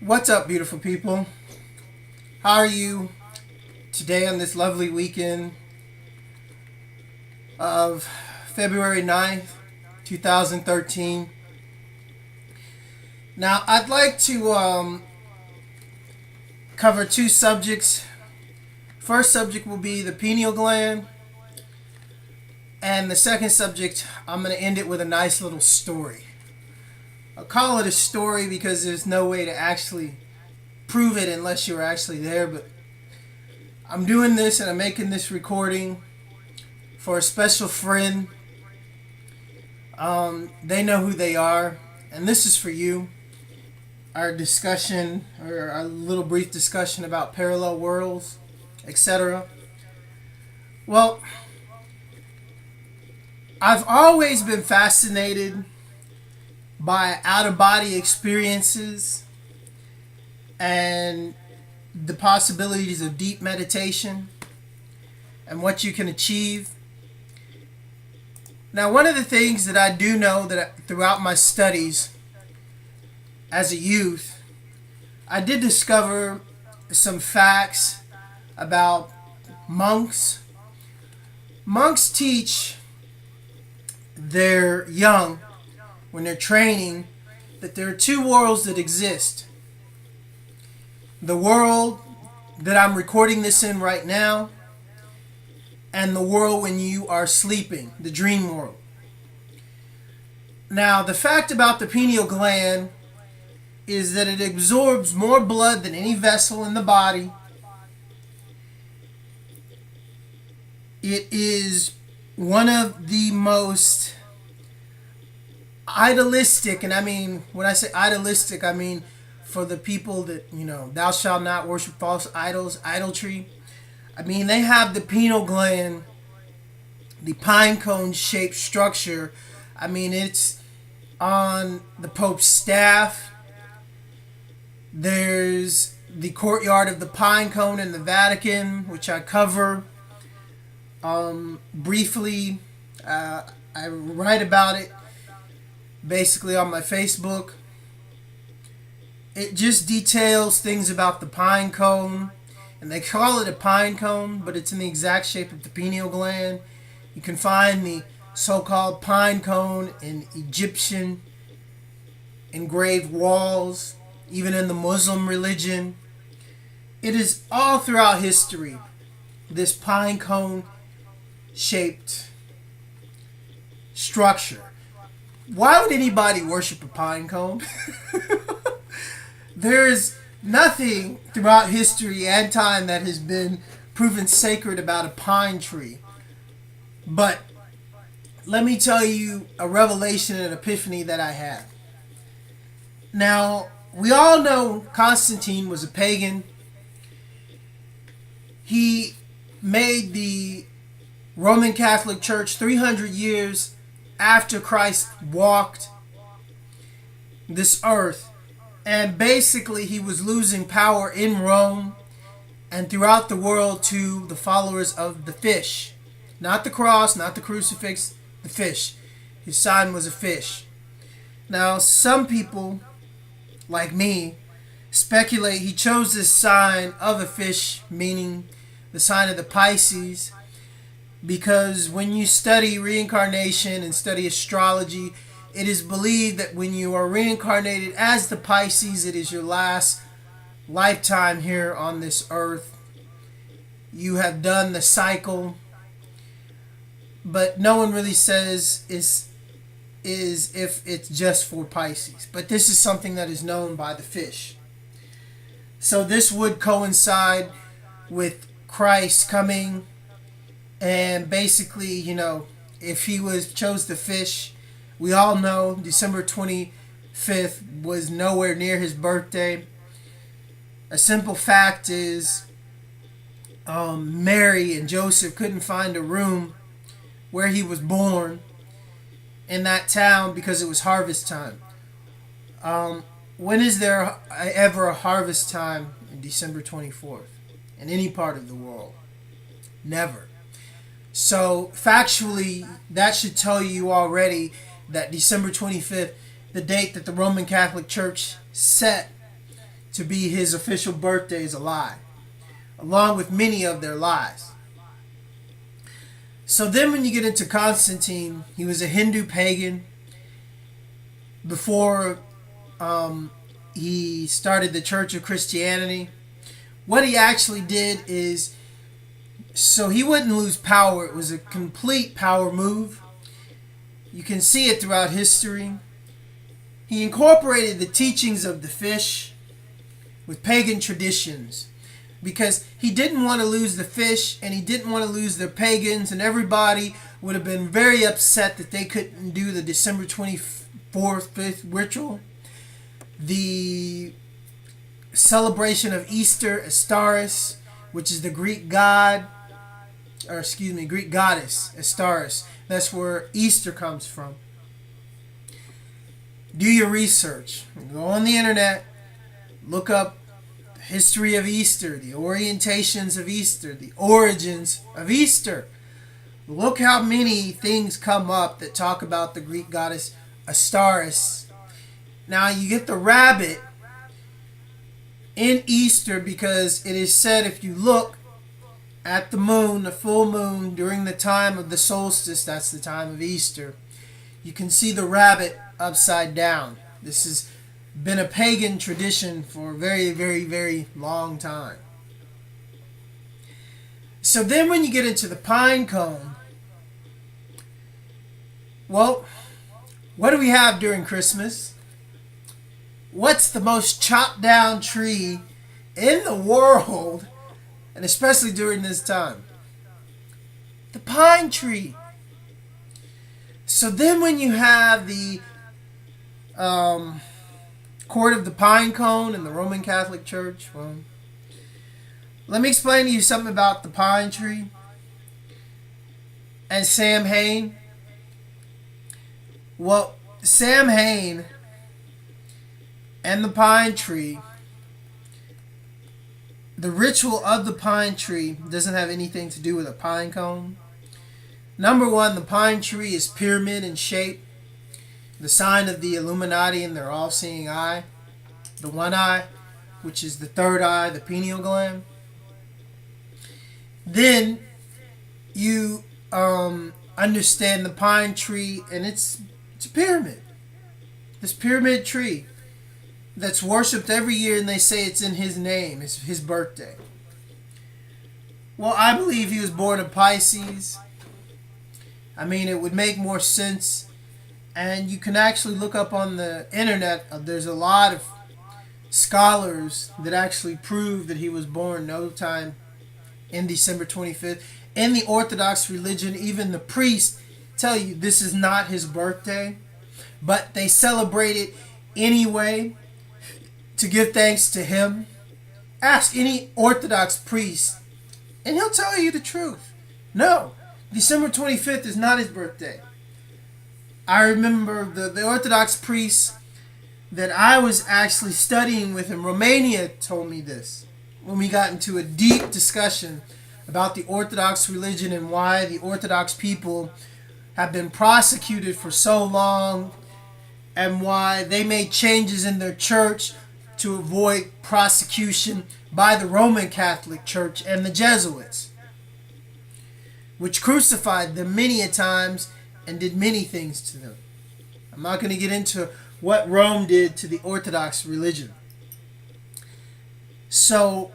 What's up, beautiful people? How are you today on this lovely weekend of February 9th, 2013? Now, I'd like to cover two subjects. First subject will be the pineal gland, and the second subject, I'm going to end it with a nice little story. I'll call it a story because there's no way to actually prove it unless you're actually there, but I'm doing this and I'm making this recording for a special friend. They know who they are, and this is for you. Our discussion, or our little brief discussion about parallel worlds, etc. Well, I've always been fascinated by out-of-body experiences and the possibilities of deep meditation and what you can achieve. Now, one of the things that I do know that throughout my studies as a youth, I did discover some facts about monks. Monks teach their young, when they're training, that there are two worlds that exist. The world that I'm recording this in right now, and the world when you are sleeping, the dream world. Now, the fact about the pineal gland is that it absorbs more blood than any vessel in the body. It is one of the most idealistic, and I mean, when I say idealistic, I mean for the people that, thou shalt not worship false idols, idolatry. I mean, they have the pineal gland, the pine cone shaped structure. I mean, it's on the Pope's staff. There's the courtyard of the pine cone in the Vatican, which I cover briefly. I write about it basically on my Facebook. It just details things about the pine cone, and they call it a pine cone, but it's in the exact shape of the pineal gland. You can find the so-called pine cone in Egyptian engraved walls, even in the Muslim religion. It is all throughout history, this pine cone shaped structure. Why would anybody worship a pine cone? There's nothing throughout history and time that has been proven sacred about a pine tree. But let me tell you a revelation and epiphany that I had. Now, we all know Constantine was a pagan. He made the Roman Catholic Church 300 years after Christ walked this earth. And basically, he was losing power in Rome and throughout the world to the followers of the fish. Not the cross, not the crucifix, the fish. His sign was a fish. Now, some people, like me, speculate he chose this sign of a fish, meaning the sign of the Pisces, because when you study reincarnation and study astrology, it is believed that when you are reincarnated as the Pisces, it is your last lifetime here on this earth. You have done the cycle, but no one really says is if it's just for Pisces. But this is something that is known by the fish. So this would coincide with Christ coming, and basically, if he chose the fish, we all know December 25th was nowhere near his birthday. A simple fact is Mary and Joseph couldn't find a room where he was born in that town because it was harvest time. When is there ever a harvest time in December 24th in any part of the world? Never. So factually, that should tell you already that December 25th, the date that the Roman Catholic Church set to be his official birthday is a lie, along with many of their lies. So then when you get into Constantine, he was a Hindu pagan before he started the Church of Christianity. What he actually did is, so he wouldn't lose power. It was a complete power move. You can see it throughout history. He incorporated the teachings of the fish with pagan traditions because he didn't want to lose the fish and he didn't want to lose the pagans, and everybody would have been very upset that they couldn't do the December 24th, 5th ritual. The celebration of Easter, Astaris, which is the Greek god, or excuse me, Greek goddess, Astaris. That's where Easter comes from. Do your research. Go on the internet, look up the history of Easter, the orientations of Easter, the origins of Easter. Look how many things come up that talk about the Greek goddess Astaris. Now you get the rabbit in Easter because it is said if you look at the moon, the full moon, during the time of the solstice, that's the time of Easter, you can see the rabbit upside down. This has been a pagan tradition for a very, very, very long time. So then when you get into the pine cone, well, what do we have during Christmas? What's the most chopped down tree in the world, and especially during this time? The pine tree. So then when you have the Court of the Pine Cone in the Roman Catholic Church, well, let me explain to you something about the pine tree and Samhain. Well, Samhain and the pine tree, the ritual of the pine tree doesn't have anything to do with a pine cone. Number one, the pine tree is pyramid in shape, the sign of the Illuminati and their all-seeing eye, the one eye, which is the third eye, the pineal gland. Then you understand the pine tree, and it's a pyramid. This pyramid tree that's worshipped every year, and they say it's in his name, it's his birthday. Well, I believe he was born in Pisces. I mean, it would make more sense. And you can actually look up on the internet. There's a lot of scholars that actually prove that he was born no time in December 25th. In the Orthodox religion, even the priests tell you this is not his birthday, but they celebrate it anyway to give thanks to him. Ask any Orthodox priest, and he'll tell you the truth. No, December 25th is not his birthday. I remember the Orthodox priest that I was actually studying with in Romania told me this when we got into a deep discussion about the Orthodox religion and why the Orthodox people have been prosecuted for so long and why they made changes in their church to avoid prosecution by the Roman Catholic Church and the Jesuits, which crucified them many a times and did many things to them. I'm not going to get into what Rome did to the Orthodox religion. So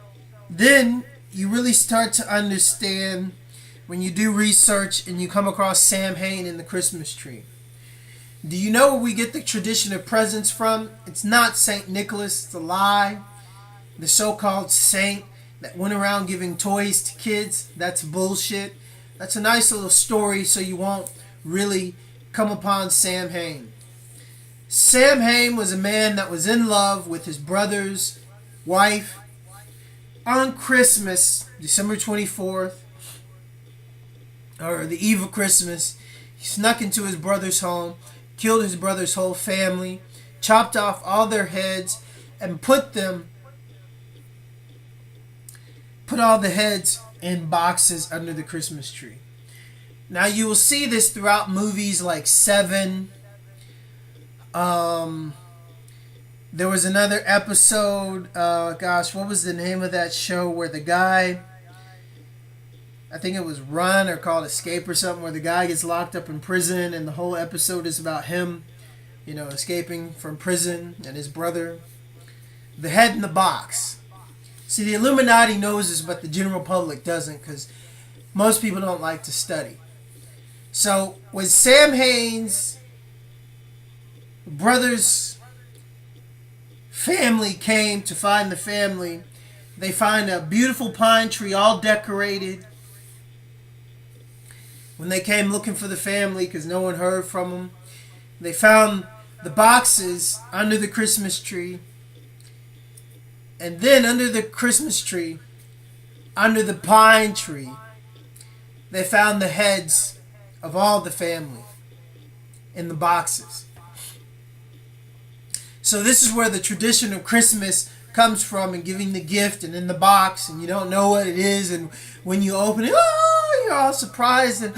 then you really start to understand when you do research and you come across Samhain in the Christmas tree. Do you know where we get the tradition of presents from? It's not St. Nicholas, it's a lie. The so-called saint that went around giving toys to kids, that's bullshit. That's a nice little story so you won't really come upon Samhain. Samhain was a man that was in love with his brother's wife. On Christmas, December 24th, or the eve of Christmas, he snuck into his brother's home, killed his brother's whole family, chopped off all their heads, and put all the heads in boxes under the Christmas tree. Now you will see this throughout movies like Seven, There was another episode, gosh, what was the name of that show where the guy, I think it was Run or called Escape or something, where the guy gets locked up in prison and the whole episode is about him, escaping from prison and his brother. The head in the box. See, the Illuminati knows this, but the general public doesn't, because most people don't like to study. So when Sam Haines' brother's family came to find the family, they find a beautiful pine tree all decorated. When they came looking for the family, because no one heard from them, they found the boxes under the Christmas tree. And then under the Christmas tree, under the pine tree, they found the heads of all the family in the boxes. So this is where the tradition of Christmas comes from, and giving the gift and in the box, and you don't know what it is, and when you open it, you're all surprised, and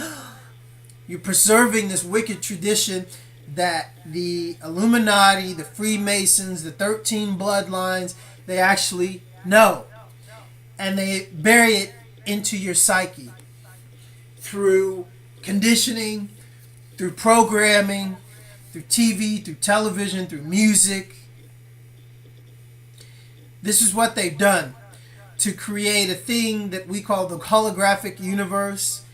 you're preserving this wicked tradition that the Illuminati, the Freemasons, the 13 bloodlines, they actually know. And they bury it into your psyche through conditioning, through programming, through TV, through television, through music. This is what they've done to create a thing that we call the holographic universe.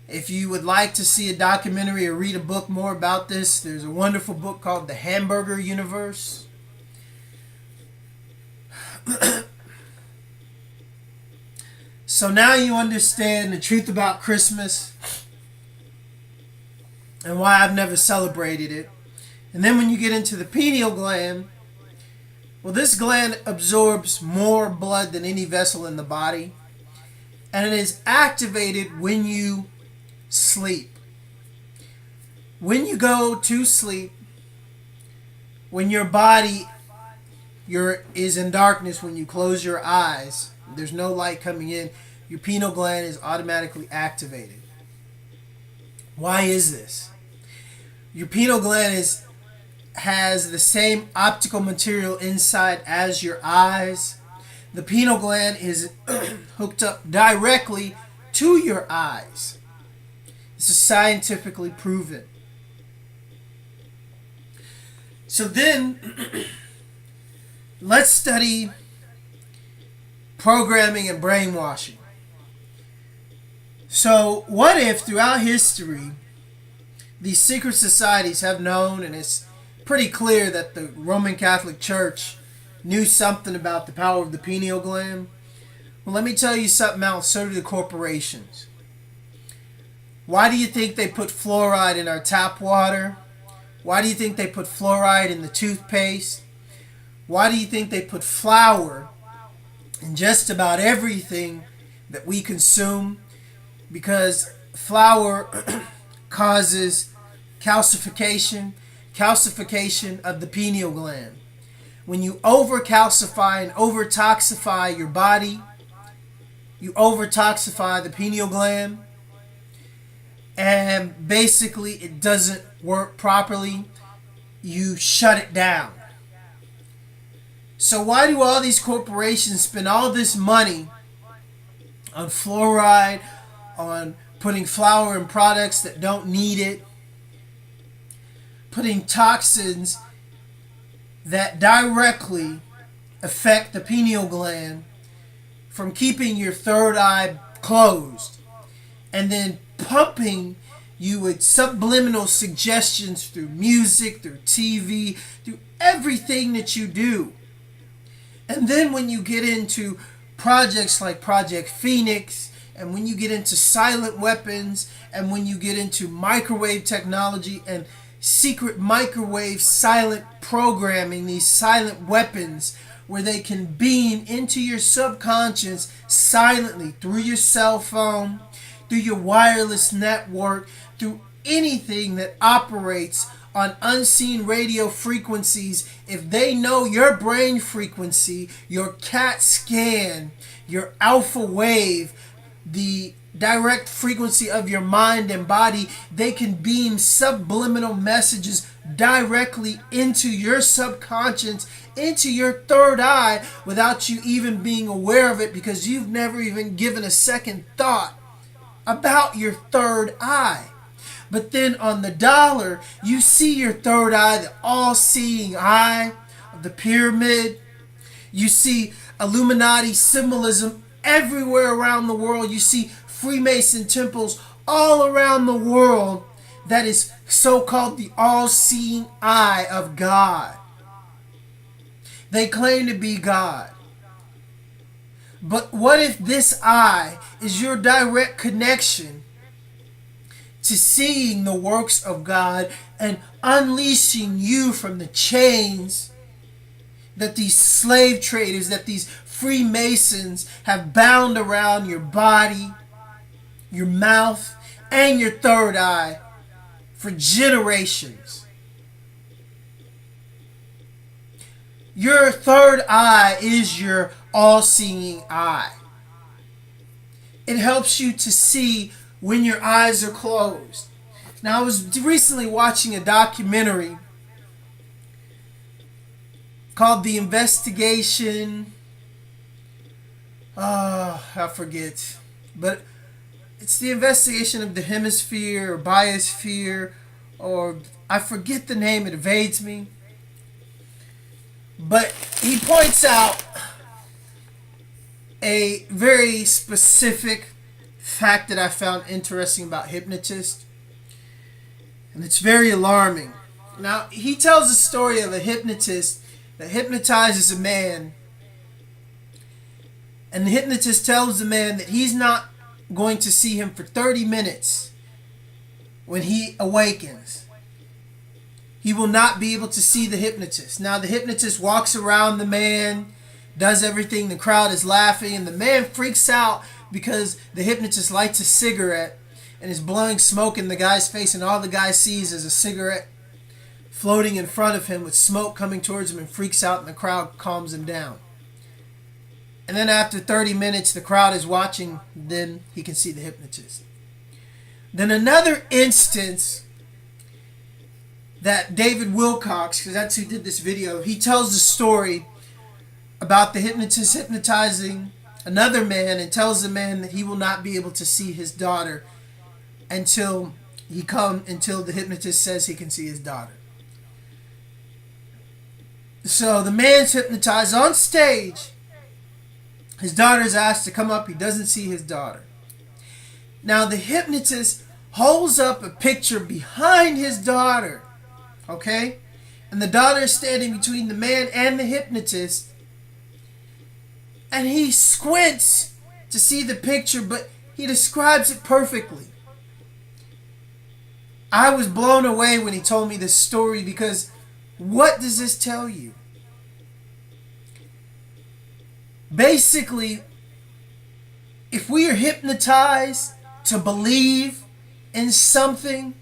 If you would like to see a documentary or read a book more about this, there's a wonderful book called The Hamburger Universe. So now you understand the truth about Christmas and why I've never celebrated it. And then when you get into the pineal gland, well, this gland absorbs more blood than any vessel in the body. And it is activated when you sleep. When you go to sleep, when your body is in darkness, when you close your eyes, there's no light coming in, your pineal gland is automatically activated. Why is this? Your pineal gland has the same optical material inside as your eyes. The pineal gland is hooked up directly to your eyes. This is scientifically proven. So then, let's study programming and brainwashing. So, what if throughout history, these secret societies have known, and it's pretty clear that the Roman Catholic Church knew something about the power of the pineal gland? Well, let me tell you something else. So do the corporations. Why do you think they put fluoride in our tap water? Why do you think they put fluoride in the toothpaste? Why do you think they put flour in just about everything that we consume? Because flour causes calcification of the pineal gland. When you over-calcify and over-toxify your body, you over-toxify the pineal gland, and basically it doesn't work properly. You shut it down. So why do all these corporations spend all this money on fluoride, on putting flour in products that don't need it, putting toxins that directly affect the pineal gland from keeping your third eye closed, and then pumping you with subliminal suggestions through music, through TV, through everything that you do? And then when you get into projects like Project Phoenix, and when you get into silent weapons, and when you get into microwave technology and secret microwave silent programming, these silent weapons where they can beam into your subconscious silently through your cell phone, through your wireless network, through anything that operates on unseen radio frequencies. If they know your brain frequency, your CAT scan, your alpha wave, the direct frequency of your mind and body, they can beam subliminal messages directly into your subconscious, into your third eye, without you even being aware of it, because you've never even given a second thought about your third eye. But then on the dollar, you see your third eye, the all-seeing eye of the pyramid. You see Illuminati symbolism everywhere around the world. You see Freemason temples all around the world. That is so-called the all-seeing eye of God. They claim to be God. But what if this eye is your direct connection to seeing the works of God and unleashing you from the chains that these slave traders, that these Freemasons have bound around your body, your mouth, and your third eye for generations? Your third eye is your all-seeing eye. It helps you to see when your eyes are closed. Now, I was recently watching a documentary called The Investigation. I forget. But it's the investigation of the hemisphere or biosphere, or I forget the name, it evades me. But he points out a very specific fact that I found interesting about hypnotists, and it's very alarming. Now, he tells the story of a hypnotist that hypnotizes a man, and the hypnotist tells the man that he's not going to see him for 30 minutes when he awakens. He will not be able to see the hypnotist. Now, the hypnotist walks around the man, does everything, the crowd is laughing, and the man freaks out because the hypnotist lights a cigarette and is blowing smoke in the guy's face, and all the guy sees is a cigarette floating in front of him with smoke coming towards him, and freaks out, and the crowd calms him down. And then after 30 minutes, the crowd is watching, then he can see the hypnotist. Then another instance that David Wilcox, because that's who did this video, he tells the story about the hypnotist hypnotizing another man, and tells the man that he will not be able to see his daughter until the hypnotist says he can see his daughter. So the man's hypnotized on stage. His daughter is asked to come up. He doesn't see his daughter. Now the hypnotist holds up a picture behind his daughter. Okay? And the daughter is standing between the man and the hypnotist. And he squints to see the picture, but he describes it perfectly. I was blown away when he told me this story, because what does this tell you? Basically, if we are hypnotized to believe in something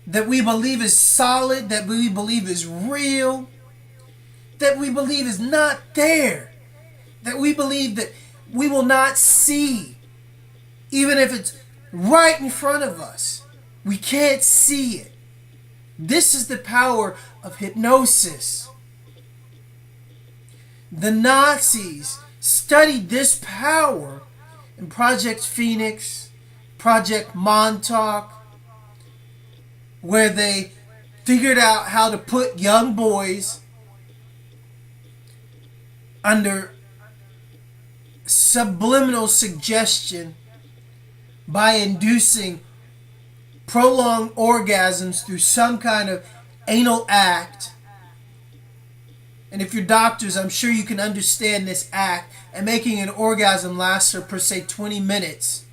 that we believe is solid, that we believe is real, that we believe is not there, that we believe that we will not see, even if it's right in front of us, we can't see it. This is the power of hypnosis. The Nazis studied this power in Project Phoenix, Project Montauk, where they figured out how to put young boys under subliminal suggestion by inducing prolonged orgasms through some kind of anal act. And if you're doctors, I'm sure you can understand this act, and making an orgasm last for per se 20 minutes.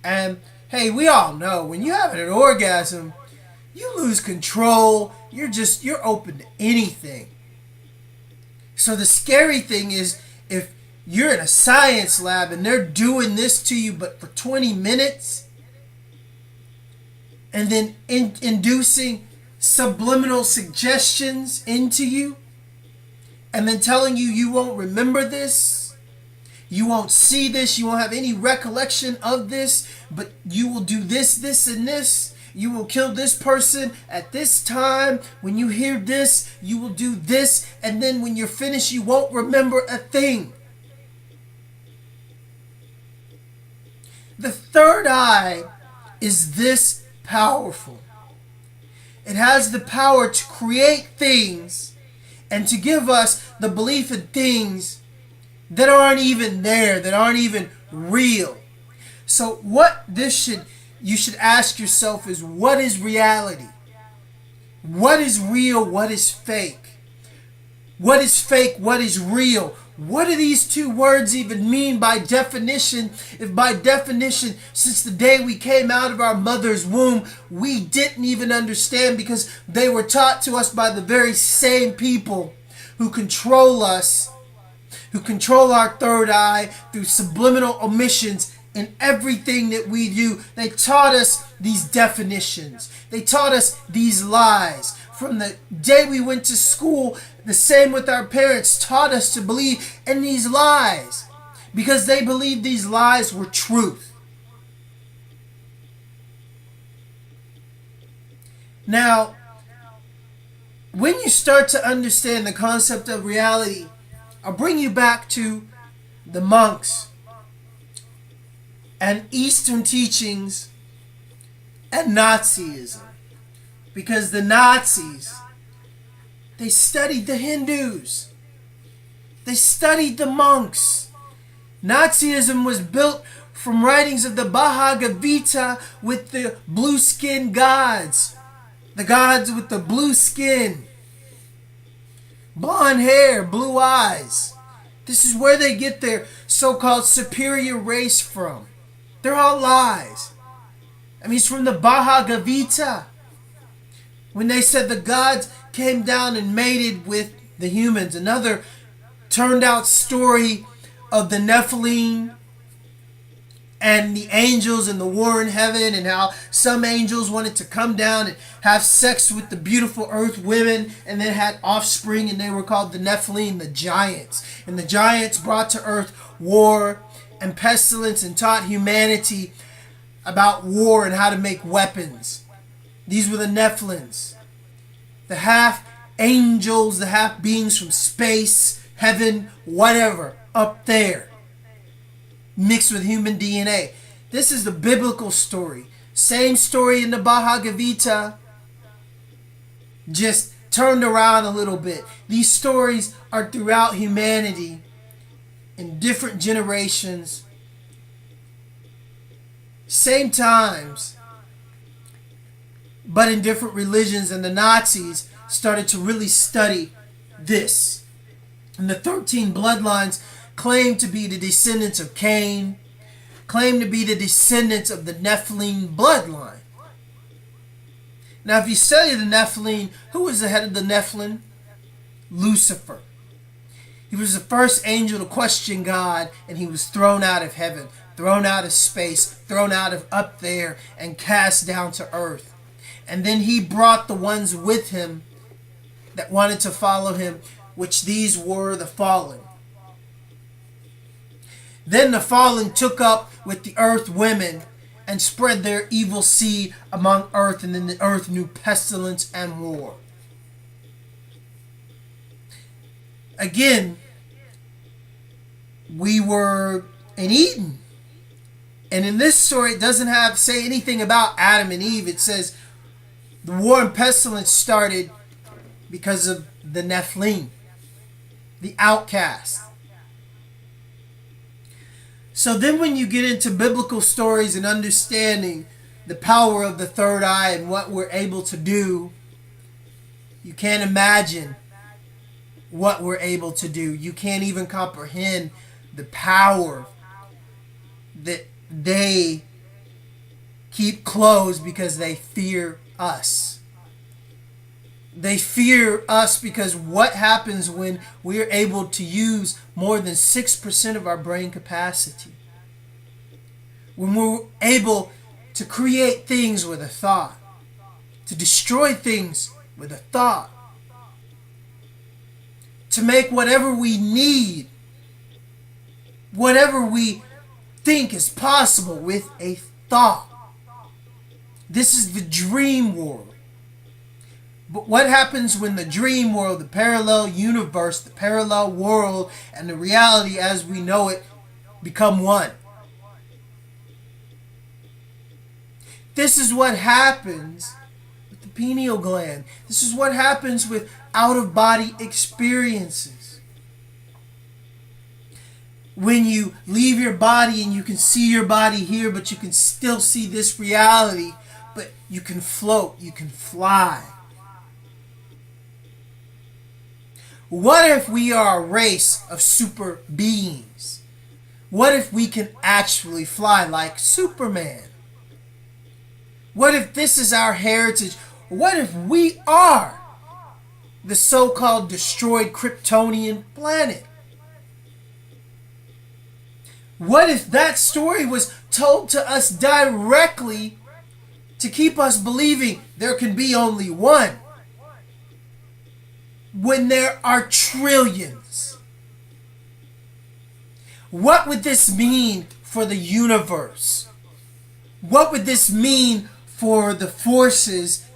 And hey, we all know when you have an orgasm, you lose control. You're open to anything. So the scary thing is, if you're in a science lab and they're doing this to you but for 20 minutes, and then inducing subliminal suggestions into you, and then telling you you won't remember this, You won't see this. You won't have any recollection of this. But you will do this, this, and this. You will kill this person at this time. When you hear this, you will do this. And then when you're finished, you won't remember a thing. The third eye is this powerful. It has the power to create things and to give us the belief in things that aren't even there, that aren't even real. So you should ask yourself is, what is reality? What is real? What is fake? What is fake? What is real? What do these two words even mean by definition? If by definition, since the day we came out of our mother's womb, we didn't even understand because they were taught to us by the very same people who control us, who control our third eye through subliminal omissions in everything that we do. They taught us these definitions. They taught us these lies. From the day we went to school, the same with our parents, taught us to believe in these lies because they believed these lies were truth. Now, when you start to understand the concept of reality, I'll bring you back to the monks and Eastern teachings and Nazism. Because the Nazis, they studied the Hindus. They studied the monks. Nazism was built from writings of the Bhagavad Gita with the blue-skinned gods. The gods with the blue skin. Blonde hair, blue eyes. This is where they get their so-called superior race from. They're all lies. I mean, it's from the Bhagavad Gita. When they said the gods came down and mated with the humans. Another turned out story of the Nephilim and the angels and the war in heaven, and how some angels wanted to come down and have sex with the beautiful earth women and then had offspring, and they were called the Nephilim, the giants. And the giants brought to earth war and pestilence and taught humanity about war and how to make weapons. These were the Nephilims, the half angels, the half beings from space, heaven, whatever, up there, mixed with human DNA. This is the biblical story. Same story in the Bhagavad Gita, just turned around a little bit. These stories are throughout humanity in different generations, same times, but in different religions. And the Nazis started to really study this. And the 13 bloodlines claim to be the descendants of Cain, claim to be the descendants of the Nephilim bloodline. Now, if you study the Nephilim, who was the head of the Nephilim? Lucifer. He was the first angel to question God, and he was thrown out of heaven, thrown out of space, thrown out of up there, and cast down to earth. And then he brought the ones with him that wanted to follow him, which these were the fallen. Then the fallen took up with the earth women and spread their evil seed among earth, and then the earth knew pestilence and war. Again, we were in Eden. And in this story, it doesn't say anything about Adam and Eve. It says the war and pestilence started because of the Nephilim, the outcast. So then when you get into biblical stories and understanding the power of the third eye and what we're able to do, you can't imagine what we're able to do. You can't even comprehend the power that they keep closed because they fear us. They fear us because what happens when we're able to use more than 6% of our brain capacity? When we're able to create things with a thought, to destroy things with a thought, to make whatever we need. whatever we think is possible with a thought. This is the dream world. But what happens when the dream world, the parallel universe, the parallel world, and the reality as we know it become one? This is what happens with the pineal gland. This is what happens with out-of-body experiences. When you leave your body and you can see your body here, but you can still see this reality, but you can float, you can fly. What if we are a race of super beings? What if we can actually fly like Superman? What if this is our heritage? What if we are the so-called destroyed Kryptonian planet? What if that story was told to us directly to keep us believing there can be only one, when there are trillions? What would this mean for the universe? What would this mean for the forces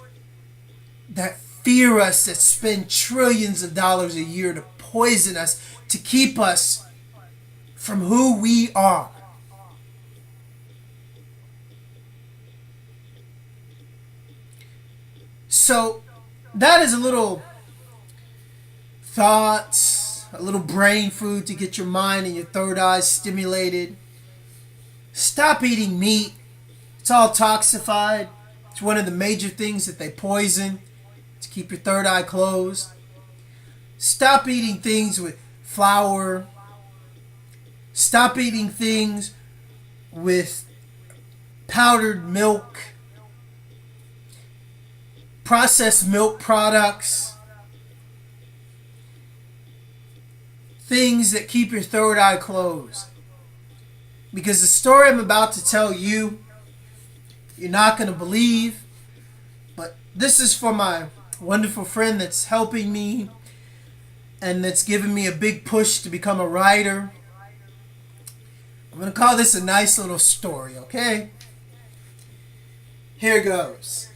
that fear us, that spend trillions of dollars a year to poison us, to keep us from who we are? So that is a little thoughts, a little brain food to get your mind and your third eye stimulated. Stop eating meat. It's all toxified. It's one of the major things that they poison to keep your third eye closed. Stop eating things with flour. Stop eating things with powdered milk, processed milk products, things that keep your third eye closed. Because the story I'm about to tell you, you're not going to believe, but this is for my wonderful friend that's helping me and that's giving me a big push to become a writer. I'm going to call this a nice little story, okay? Here goes.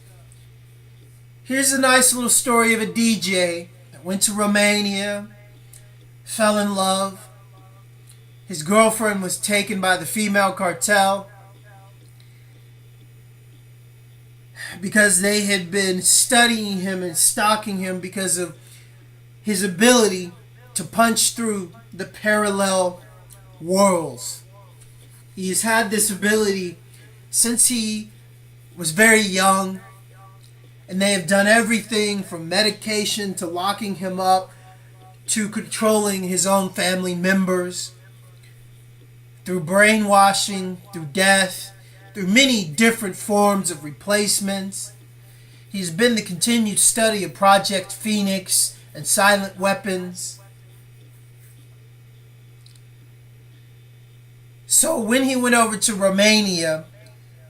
Here's a nice little story of a DJ that went to Romania, fell in love. His girlfriend was taken by the female cartel because they had been studying him and stalking him because of his ability to punch through the parallel worlds. He has had this ability since he was very young, and they have done everything from medication to locking him up to controlling his own family members, through brainwashing, through death, through many different forms of replacements. He's been the continued study of Project Phoenix and silent weapons. So when he went over to Romania,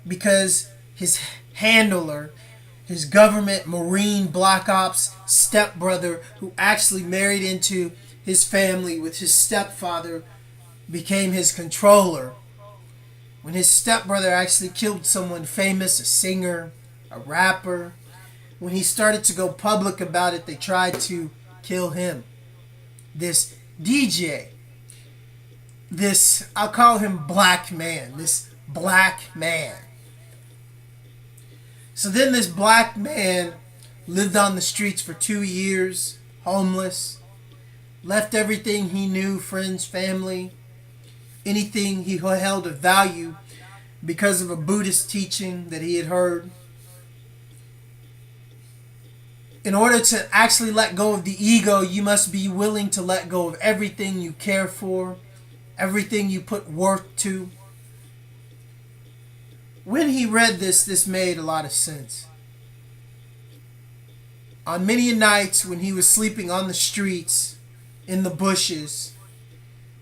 because his handler, his government Marine Black Ops stepbrother, who actually married into his family with his stepfather, became his controller. When his stepbrother actually killed someone famous, a singer, a rapper, when he started to go public about it, they tried to kill him. This DJ, this, I'll call him black man, this black man. So then this black man lived on the streets for 2 years, homeless, left everything he knew, friends, family, anything he held of value because of a Buddhist teaching that he had heard. In order to actually let go of the ego, you must be willing to let go of everything you care for, everything you put worth to. When he read this made a lot of sense. On many nights when he was sleeping on the streets, in the bushes,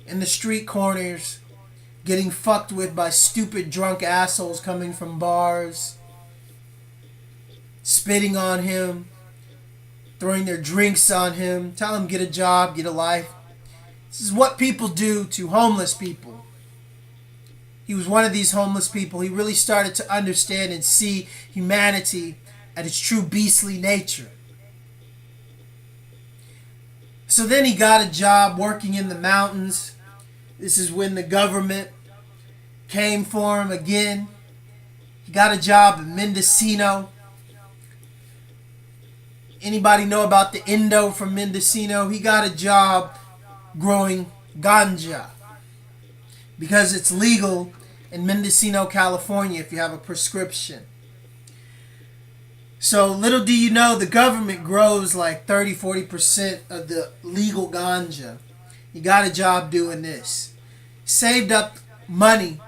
in the street corners, getting fucked with by stupid drunk assholes coming from bars, spitting on him, throwing their drinks on him, telling him get a job, get a life. This is what people do to homeless people. he was one of these homeless people. He really started to understand and see humanity at its true beastly nature. So then he got a job working in the mountains. This is when the government came for him again. He got a job in Mendocino. Anybody know about the Indo from Mendocino? He got a job growing ganja because it's legal in Mendocino, California if you have a prescription. So little do you know, the government grows like 30-40% of the legal ganja. He got a job doing this. Saved up money.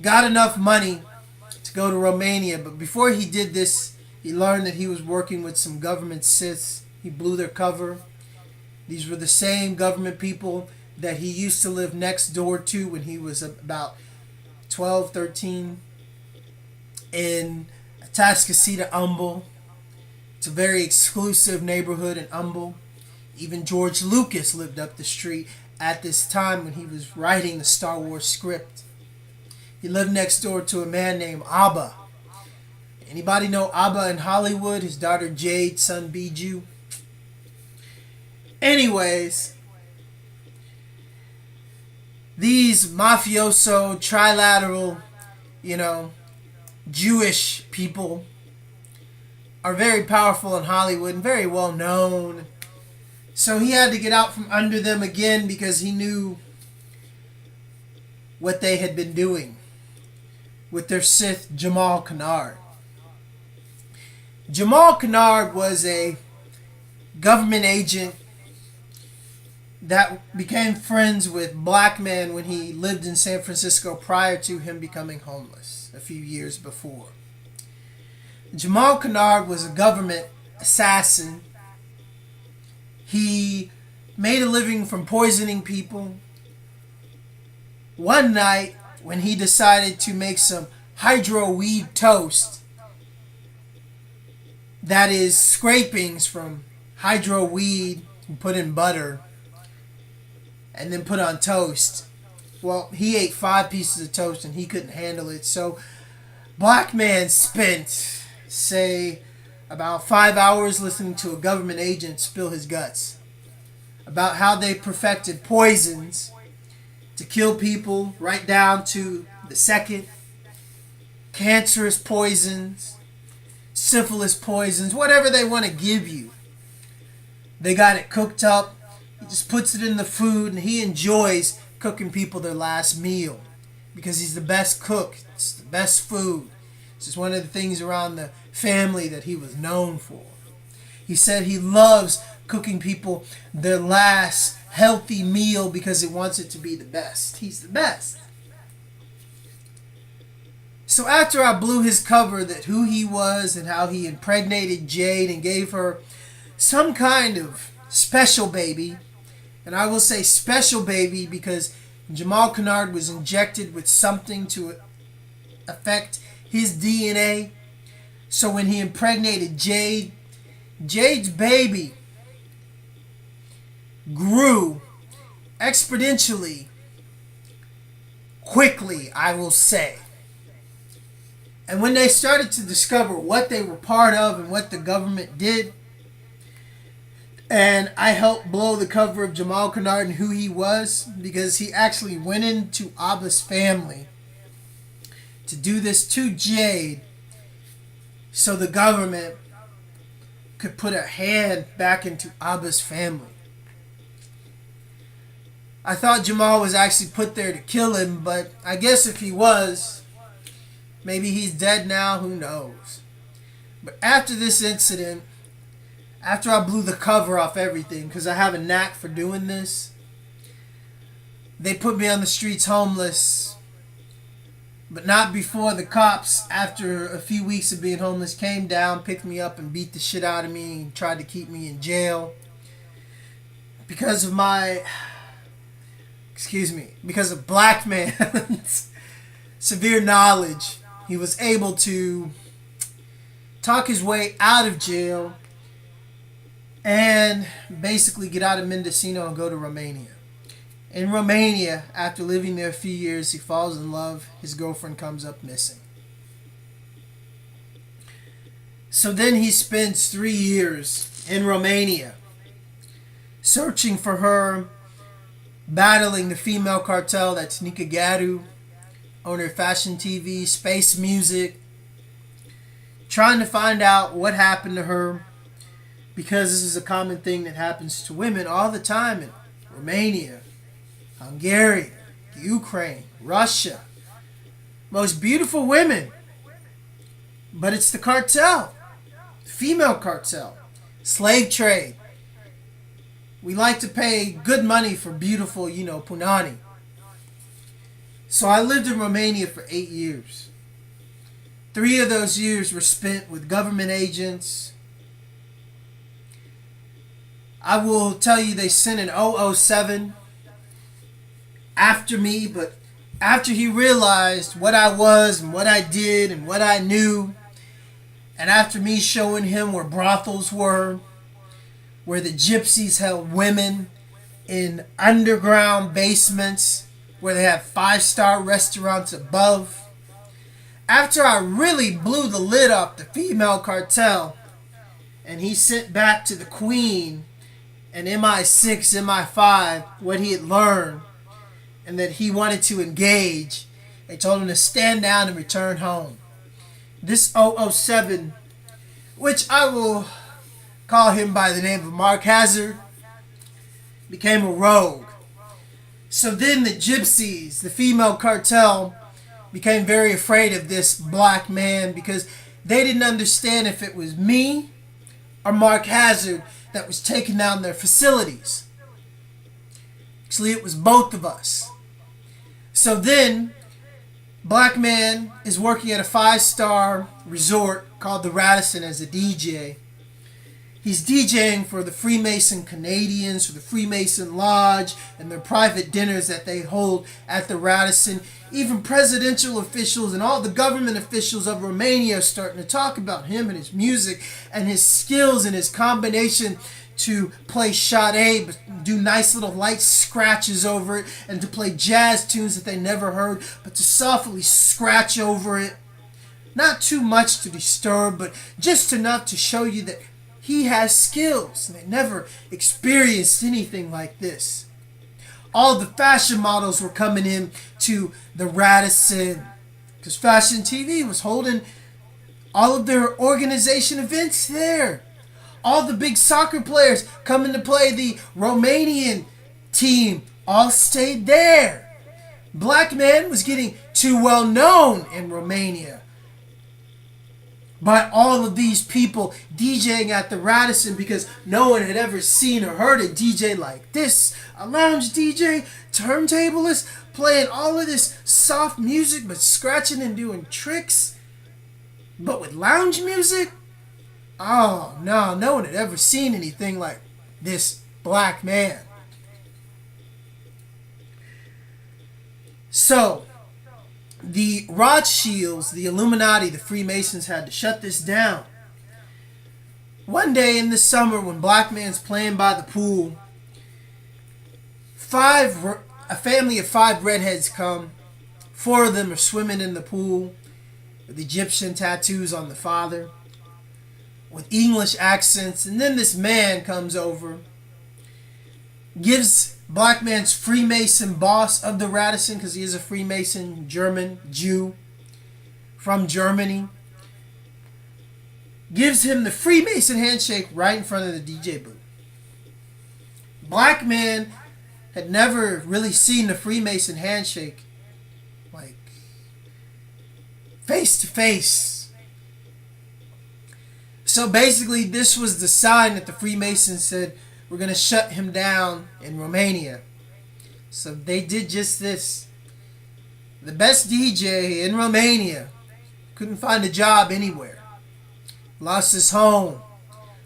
Got enough money to go to Romania. But before he did this, he learned that he was working with some government Siths. He blew their cover. These were the same government people that he used to live next door to when he was about 12, 13 in Atascocita, Humble. It's a very exclusive neighborhood in Humble. Even George Lucas lived up the street at this time when he was writing the Star Wars script. He lived next door to a man named Abba. Anybody know Abba in Hollywood? His daughter Jade, son Bijou. Anyways, these mafioso, trilateral, Jewish people are very powerful in Hollywood and very well known. So he had to get out from under them again because he knew what they had been doing with their Sith, Jamal Kennard. Jamal Kennard was a government agent that became friends with black men when he lived in San Francisco prior to him becoming homeless a few years before. Jamal Kennard was a government assassin. He made a living from poisoning people. One night, when he decided to make some hydro weed toast, that is scrapings from hydro weed put in butter and then put on toast. Well, he ate 5 pieces of toast and he couldn't handle it. So black man spent, say, about 5 hours listening to a government agent spill his guts about how they perfected poisons to kill people right down to the second. Cancerous poisons, syphilis poisons, whatever they want to give you. They got it cooked up. He just puts it in the food and he enjoys cooking people their last meal because he's the best cook. It's the best food. It's just one of the things around the family that he was known for. He said he loves cooking people their last healthy meal because he wants it to be the best. He's the best. So after I blew his cover that who he was and how he impregnated Jade and gave her some kind of special baby, and I will say special baby because Jamal Kennard was injected with something to affect his DNA. So when he impregnated Jade, Jade's baby grew exponentially quickly, I will say. And when they started to discover what they were part of and what the government did, and I helped blow the cover of Jamal Kennard and who he was, because he actually went into Abba's family to do this to Jade so the government could put a hand back into Abba's family. I thought Jamal was actually put there to kill him, but I guess if he was, maybe he's dead now, who knows. But after this incident, after I blew the cover off everything, because I have a knack for doing this, they put me on the streets homeless. But not before the cops, after a few weeks of being homeless, came down, picked me up, and beat the shit out of me and tried to keep me in jail. Because of because of black man's severe knowledge, he was able to talk his way out of jail and basically get out of Mendocino and go to Romania. In Romania, after living there a few years, he falls in love. His girlfriend comes up missing. So then he spends 3 years in Romania searching for her, battling the female cartel, that's Nika Gadu, owner of Fashion TV, Space Music, trying to find out what happened to her, because this is a common thing that happens to women all the time in Romania, Hungary, Ukraine, Russia. Most beautiful women. But it's the cartel. Female cartel. Slave trade. We like to pay good money for beautiful, punani. So I lived in Romania for 8 years. 3 of those years were spent with government agents. I will tell you, they sent an 007 after me, but after he realized what I was and what I did and what I knew, and after me showing him where brothels were, where the gypsies held women in underground basements, where they have 5-star restaurants above, after I really blew the lid off the female cartel, and he sent back to the Queen and MI6, MI5 what he had learned, and that he wanted to engage, they told him to stand down and return home. This 007, which I will call him by the name of Mark Hazard, became a rogue. So then the gypsies, the female cartel, became very afraid of this black man, because they didn't understand if it was me or Mark Hazard that was taking down their facilities. Actually, it was both of us. So then, black man is working at a 5-star resort called the Radisson as a DJ. He's DJing for the Freemason Canadians, for the Freemason Lodge, and their private dinners that they hold at the Radisson. Even presidential officials and all the government officials of Romania are starting to talk about him and his music and his skills and his combination to play Sade, but do nice little light scratches over it, and to play jazz tunes that they never heard, but to softly scratch over it. Not too much to disturb, but just enough to show you that he has skills, and they never experienced anything like this. All the fashion models were coming in to the Radisson, because Fashion TV was holding all of their organization events there. All the big soccer players coming to play the Romanian team all stayed there. Black man was getting too well known in Romania by all of these people DJing at the Radisson, because no one had ever seen or heard a DJ like this. A lounge DJ, turntablist, playing all of this soft music but scratching and doing tricks, but with lounge music? Oh, no one had ever seen anything like this black man. So, the Rothschilds, the Illuminati, the Freemasons had to shut this down. One day in the summer when black man's playing by the pool, a family of 5 redheads come. 4 of them are swimming in the pool with Egyptian tattoos on the father, with English accents, and then this man comes over, gives black man's Freemason boss of the Radisson, because he is a Freemason, German, Jew, from Germany, gives him the Freemason handshake right in front of the DJ booth. Black man had never really seen the Freemason handshake, like, face to face. So basically, this was the sign that the Freemasons said, we're going to shut him down in Romania. So they did just this. The best DJ in Romania couldn't find a job anywhere. Lost his home.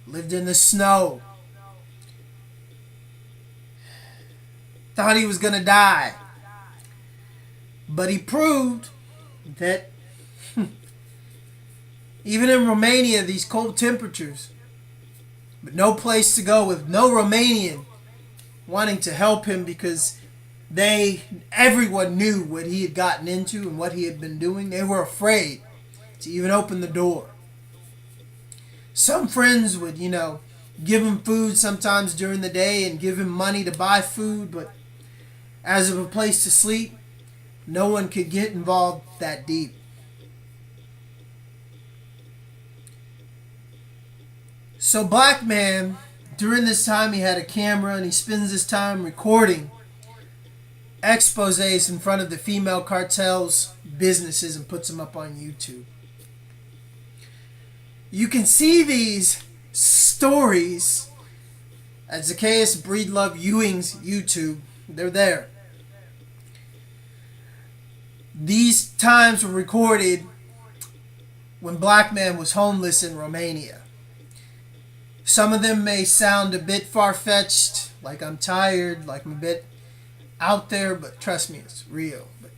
Lived in the snow. Thought he was going to die. But he proved that even in Romania, these cold temperatures, but no place to go, with no Romanian wanting to help him, because Everyone knew what he had gotten into and what he had been doing. They were afraid to even open the door. Some friends would, give him food sometimes during the day and give him money to buy food, but as of a place to sleep, no one could get involved that deep. So Black Man, during this time, he had a camera and he spends his time recording exposés in front of the female cartel's businesses and puts them up on YouTube. You can see these stories at Zakaos Breedlove Ewing's YouTube. They're there. These times were recorded when Black Man was homeless in Romania. Some of them may sound a bit far-fetched, like I'm tired, like I'm a bit out there, but trust me, it's real. But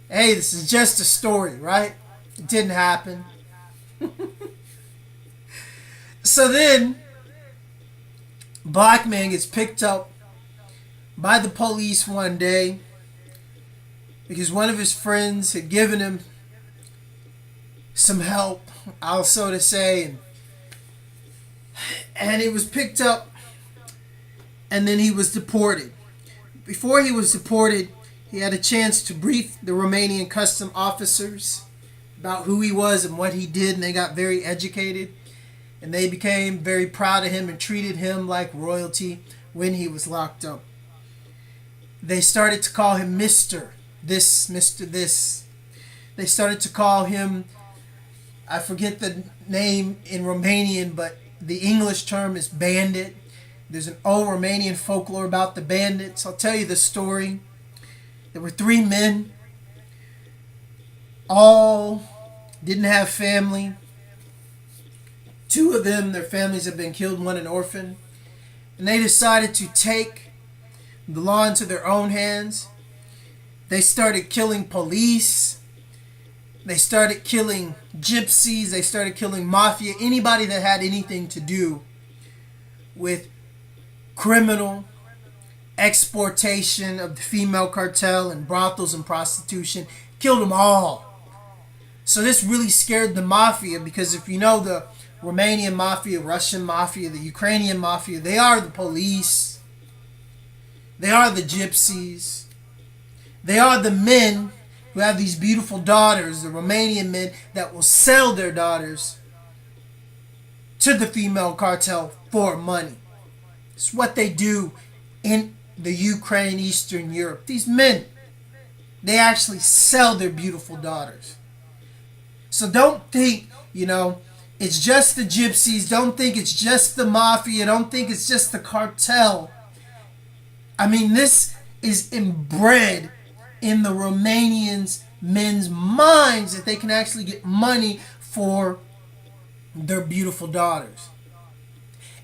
hey, this is just a story, right? It didn't happen. So then, Black Man gets picked up by the police one day because one of his friends had given him some help, I'll so to say, and he was picked up and then he was deported. Before he was deported, he had a chance to brief the Romanian custom officers about who he was and what he did, and they got very educated. And they became very proud of him and treated him like royalty when he was locked up. They started to call him Mr. This, Mr. This. They started to call him, I forget the name in Romanian, but the English term is bandit. There's an old Romanian folklore about the bandits. I'll tell you the story. There were 3 men. All didn't have family. 2 of them, their families had been killed, 1 an orphan. And they decided to take the law into their own hands. They started killing police. They started killing gypsies. They started killing mafia. Anybody that had anything to do with criminal exportation of the female cartel and brothels and prostitution. Killed them all. So this really scared the mafia, because if you know the Romanian mafia, Russian mafia, the Ukrainian mafia, they are the police. They are the gypsies. They are the men who have these beautiful daughters, the Romanian men that will sell their daughters to the female cartel for money. It's what they do in the Ukraine, Eastern Europe. These men, they actually sell their beautiful daughters. So don't think, it's just the gypsies. Don't think it's just the mafia. Don't think it's just the cartel. I mean, this is inbred in the Romanians' men's minds that they can actually get money for their beautiful daughters.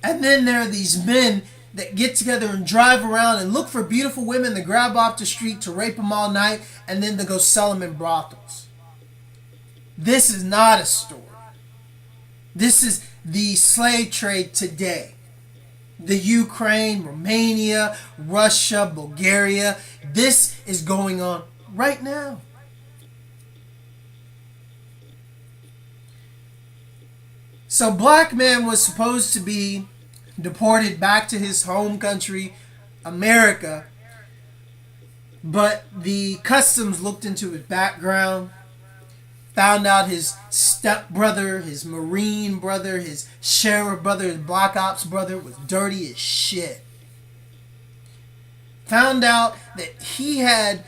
And then there are these men that get together and drive around and look for beautiful women to grab off the street to rape them all night, and then to go sell them in brothels. This is not a story. This is the slave trade today. The Ukraine, Romania, Russia, Bulgaria. This is going on right now. So Black Man was supposed to be deported back to his home country, America. But the customs looked into his background, found out his stepbrother, his Marine brother, his sheriff brother, his Black Ops brother was dirty as shit. Found out that he had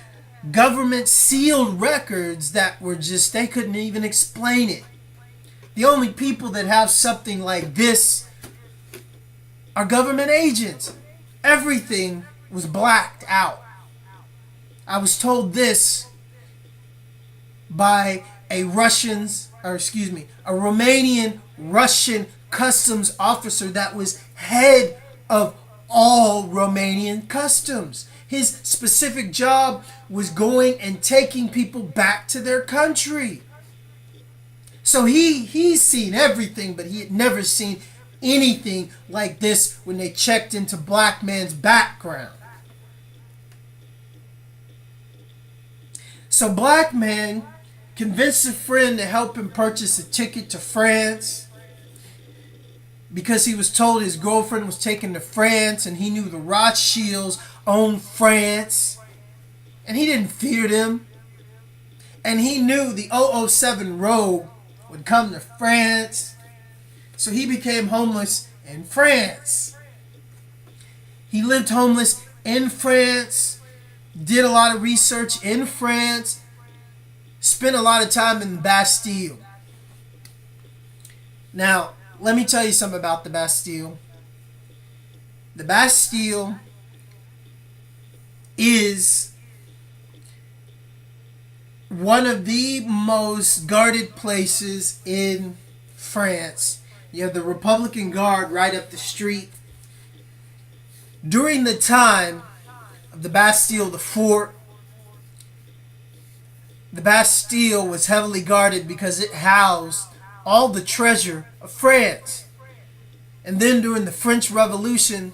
government sealed records that were just, they couldn't even explain it. The only people that have something like this are government agents. Everything was blacked out. I was told this by a Romanian Russian customs officer that was head of all Romanian customs. His specific job was going and taking people back to their country. So he's seen everything, but he had never seen anything like this when they checked into Black Man's background. So black man convinced a friend to help him purchase a ticket to France because he was told his girlfriend was taken to France and he knew the Rothschilds owned France and he didn't fear them. And he knew the 007 rogue would come to France. So he became homeless in France. He lived homeless in France, did a lot of research in France, spent a lot of time in the Bastille. Now, let me tell you something about the Bastille. The Bastille is one of the most guarded places in France. You have the Republican Guard right up the street. During the time of the Bastille, the fort, the Bastille was heavily guarded because it housed all the treasure of France. And then during the French Revolution,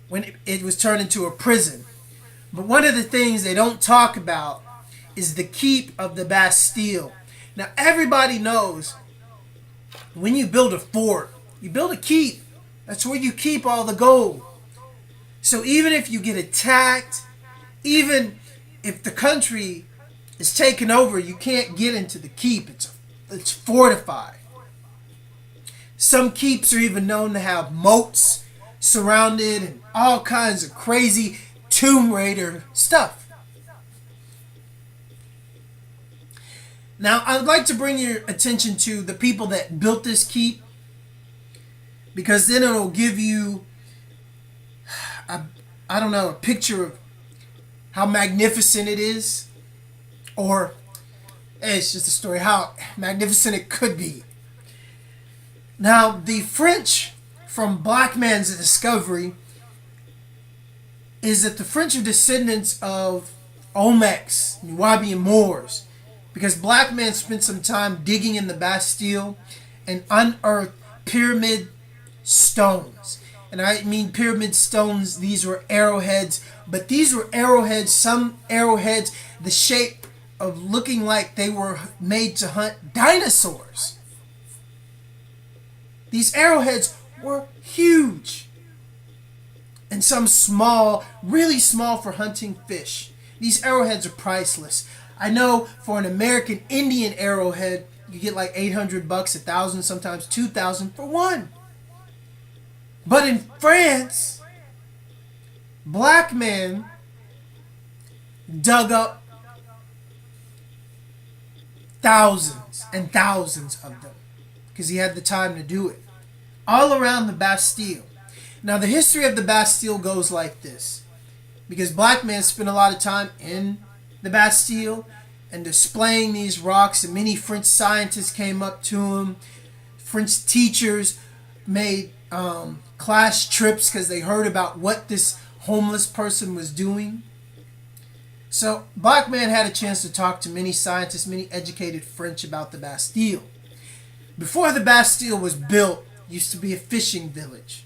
when it was turned into a prison. But one of the things they don't talk about is the keep of the Bastille. Now everybody knows when you build a fort, you build a keep. That's where you keep all the gold. So even if you get attacked, even if the country is taken over, you can't get into the keep. It's fortified. Some keeps are even known to have moats surrounded and all kinds of crazy Tomb Raider stuff. Now, I'd like to bring your attention to the people that built this keep, because then it'll give you, a picture of how magnificent it is, or it's just a story how magnificent it could be. Now, the French, from black man's discovery, is that the French are descendants of Olmecs, Nubian Moors, because black man spent some time digging in the Bastille and unearthed pyramid stones. And I mean pyramid stones, these were arrowheads, but these were arrowheads, some arrowheads the shape of looking like they were made to hunt dinosaurs. These arrowheads were huge. And some small, really small for hunting fish. These arrowheads are priceless. I know for an American Indian arrowhead, you get like $800, $1,000, sometimes $2,000 for one. But in France, black men dug up thousands and thousands of them because he had the time to do it. All around the Bastille. Now the history of the Bastille goes like this. Because black men spent a lot of time in the Bastille and displaying these rocks, and many French scientists came up to him. French teachers made class trips because they heard about what this homeless person was doing. So black man had a chance to talk to many scientists, many educated French about the Bastille. Before the Bastille was built, it used to be a fishing village.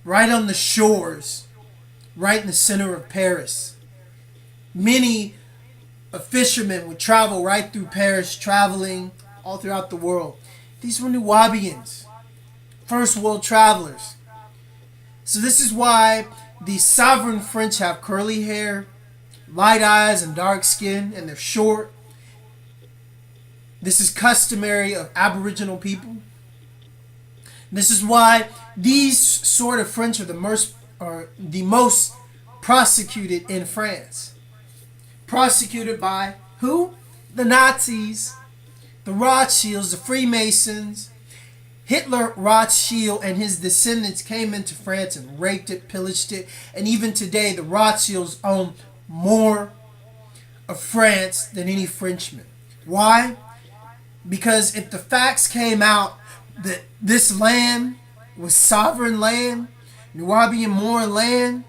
Right on the shores, right in the center of Paris. Many fishermen would travel right through Paris, traveling all throughout the world. These were Nubians, first world travelers. So this is why the sovereign French have curly hair, light eyes, and dark skin, and they're short. This is customary of Aboriginal people. This is why these sort of French are the most prosecuted in France. Prosecuted by who? The Nazis, the Rothschilds, the Freemasons. Hitler, Rothschild, and his descendants came into France and raped it, pillaged it. And even today, the Rothschilds own more of France than any Frenchman. Why? Because if the facts came out that this land was sovereign land, Nubian Moor land,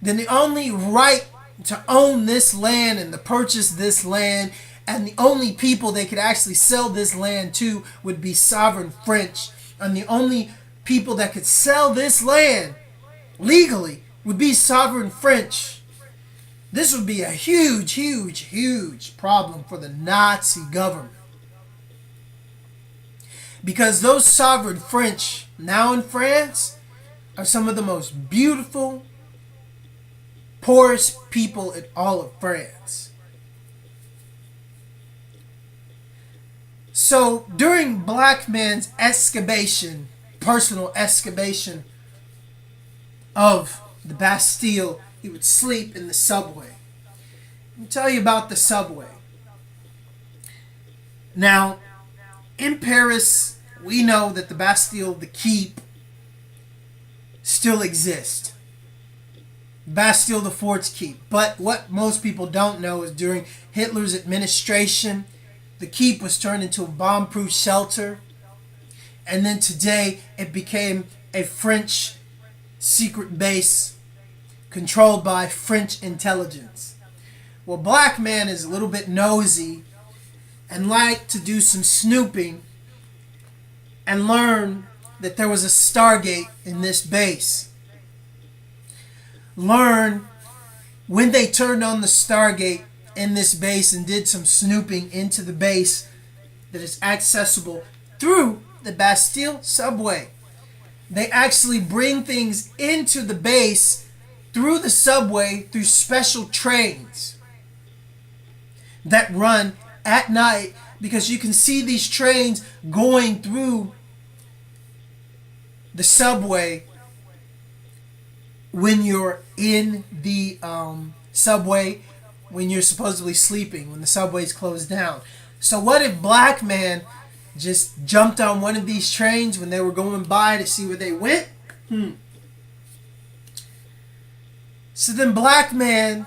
then the only right to own this land and to purchase this land, and the only people they could actually sell this land to would be sovereign French. And the only people that could sell this land legally would be sovereign French. This would be a huge, huge, huge problem for the Nazi government. Because those sovereign French, now in France, are some of the most beautiful, poorest people in all of France. So during Black Man's excavation, personal excavation of the Bastille, he would sleep in the subway. Let me tell you about the subway. Now, in Paris, we know that the Bastille, the keep, still exists. Bastille, the fort's keep. But what most people don't know is during Hitler's administration, the keep was turned into a bomb-proof shelter. And then today, it became a French secret base controlled by French intelligence. Well, Black Man is a little bit nosy and liked to do some snooping and learn that there was a Stargate in this base. Learn when they turned on the Stargate in this base and did some snooping into the base that is accessible through the Bastille subway. They actually bring things into the base through the subway through special trains that run at night, because you can see these trains going through the subway when you're in the subway, when you're supposedly sleeping, when the subway's closed down. So what if Black Man just jumped on one of these trains when they were going by to see where they went? So then Black Man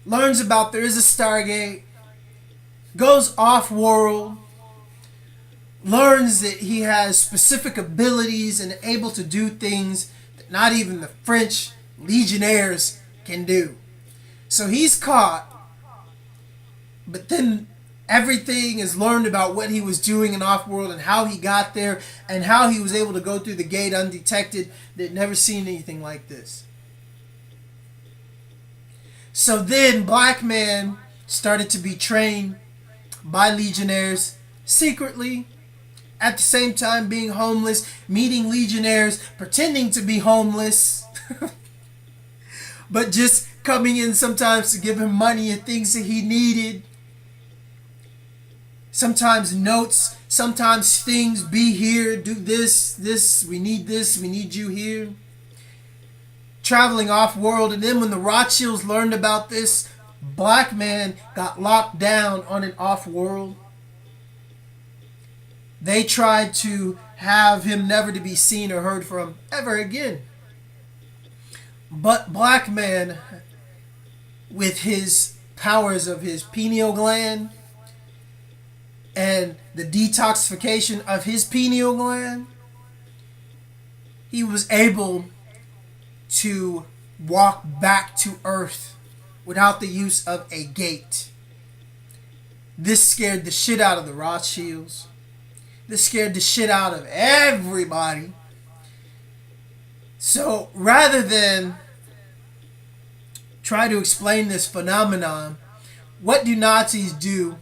learns about there is a Stargate, goes off-world, learns that he has specific abilities and able to do things that not even the French legionnaires can do. So he's caught, but then everything is learned about what he was doing in off-world and how he got there and how he was able to go through the gate undetected. They'd never seen anything like this. So then Black Man started to be trained by legionnaires secretly, at the same time being homeless, meeting legionnaires, pretending to be homeless, but just coming in sometimes to give him money and things that he needed. Sometimes notes, sometimes things, be here, do this, we need you here. Traveling off-world, and then when the Rothschilds learned about this, Black Man got locked down on an off-world. They tried to have him never to be seen or heard from ever again. But Black Man, with his powers of his pineal gland and the detoxification of his pineal gland, he was able to walk back to Earth without the use of a gate. This scared the shit out of the Rothschilds. This scared the shit out of everybody. So rather than try to explain this phenomenon, what do Nazis do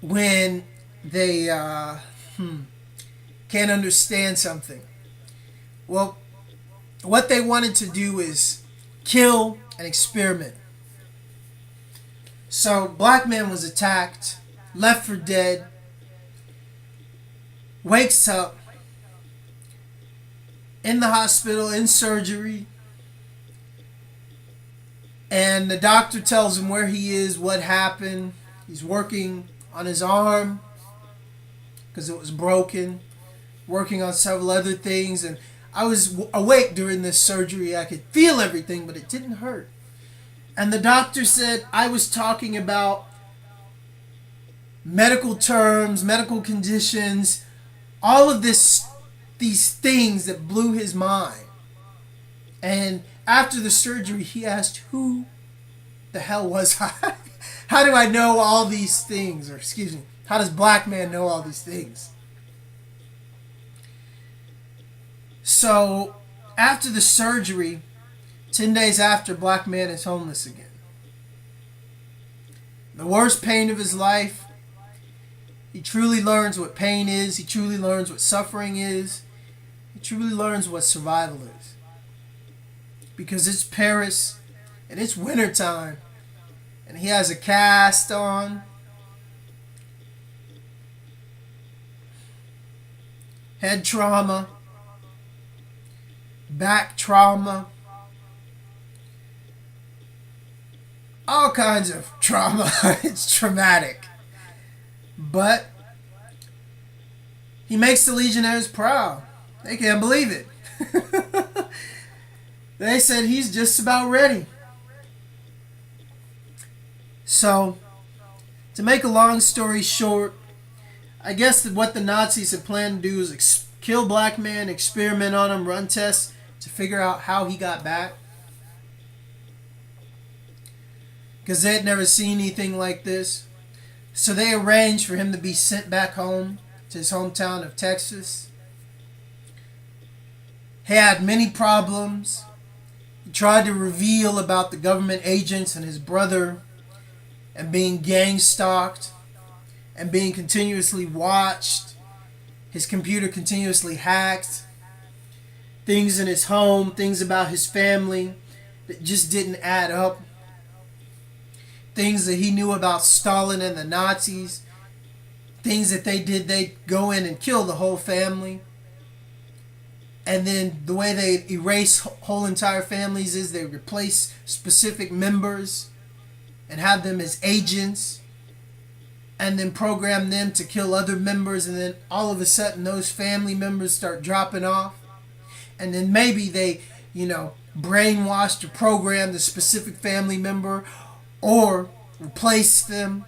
when they can't understand something? Well, what they wanted to do is kill and experiment. So Black Man was attacked, left for dead, wakes up in the hospital, in surgery, and the doctor tells him where he is, what happened. He's working on his arm because it was broken, working on several other things, and I was awake during this surgery. I could feel everything, but it didn't hurt. And the doctor said I was talking about medical terms, medical conditions, all of these things that blew his mind. And after the surgery, he asked, who the hell was I? How do I know all these things? Or excuse me, how does Black Man know all these things? So after the surgery, 10 days after, black man is homeless again. The worst pain of his life. He truly learns what pain is. He truly learns what suffering is. He truly learns what survival is. Because it's Paris and it's wintertime. And he has a cast on. Head trauma. Back trauma. All kinds of trauma. It's traumatic. But he makes the Legionnaires proud. They can't believe it. They said he's just about ready. So, to make a long story short, I guess that what the Nazis had planned to do is kill black man, experiment on him, run tests to figure out how he got back. Because they had never seen anything like this. So they arranged for him to be sent back home to his hometown of Texas. He had many problems. He tried to reveal about the government agents and his brother and being gang stalked and being continuously watched. His computer continuously hacked. Things in his home, things about his family that just didn't add up. Things that he knew about Stalin and the Nazis. Things that they did, they'd go in and kill the whole family. And then the way they erase whole entire families is they replace specific members and have them as agents. And then program them to kill other members. And then all of a sudden those family members start dropping off. And then maybe they, brainwashed or programmed a specific family member, or replace them,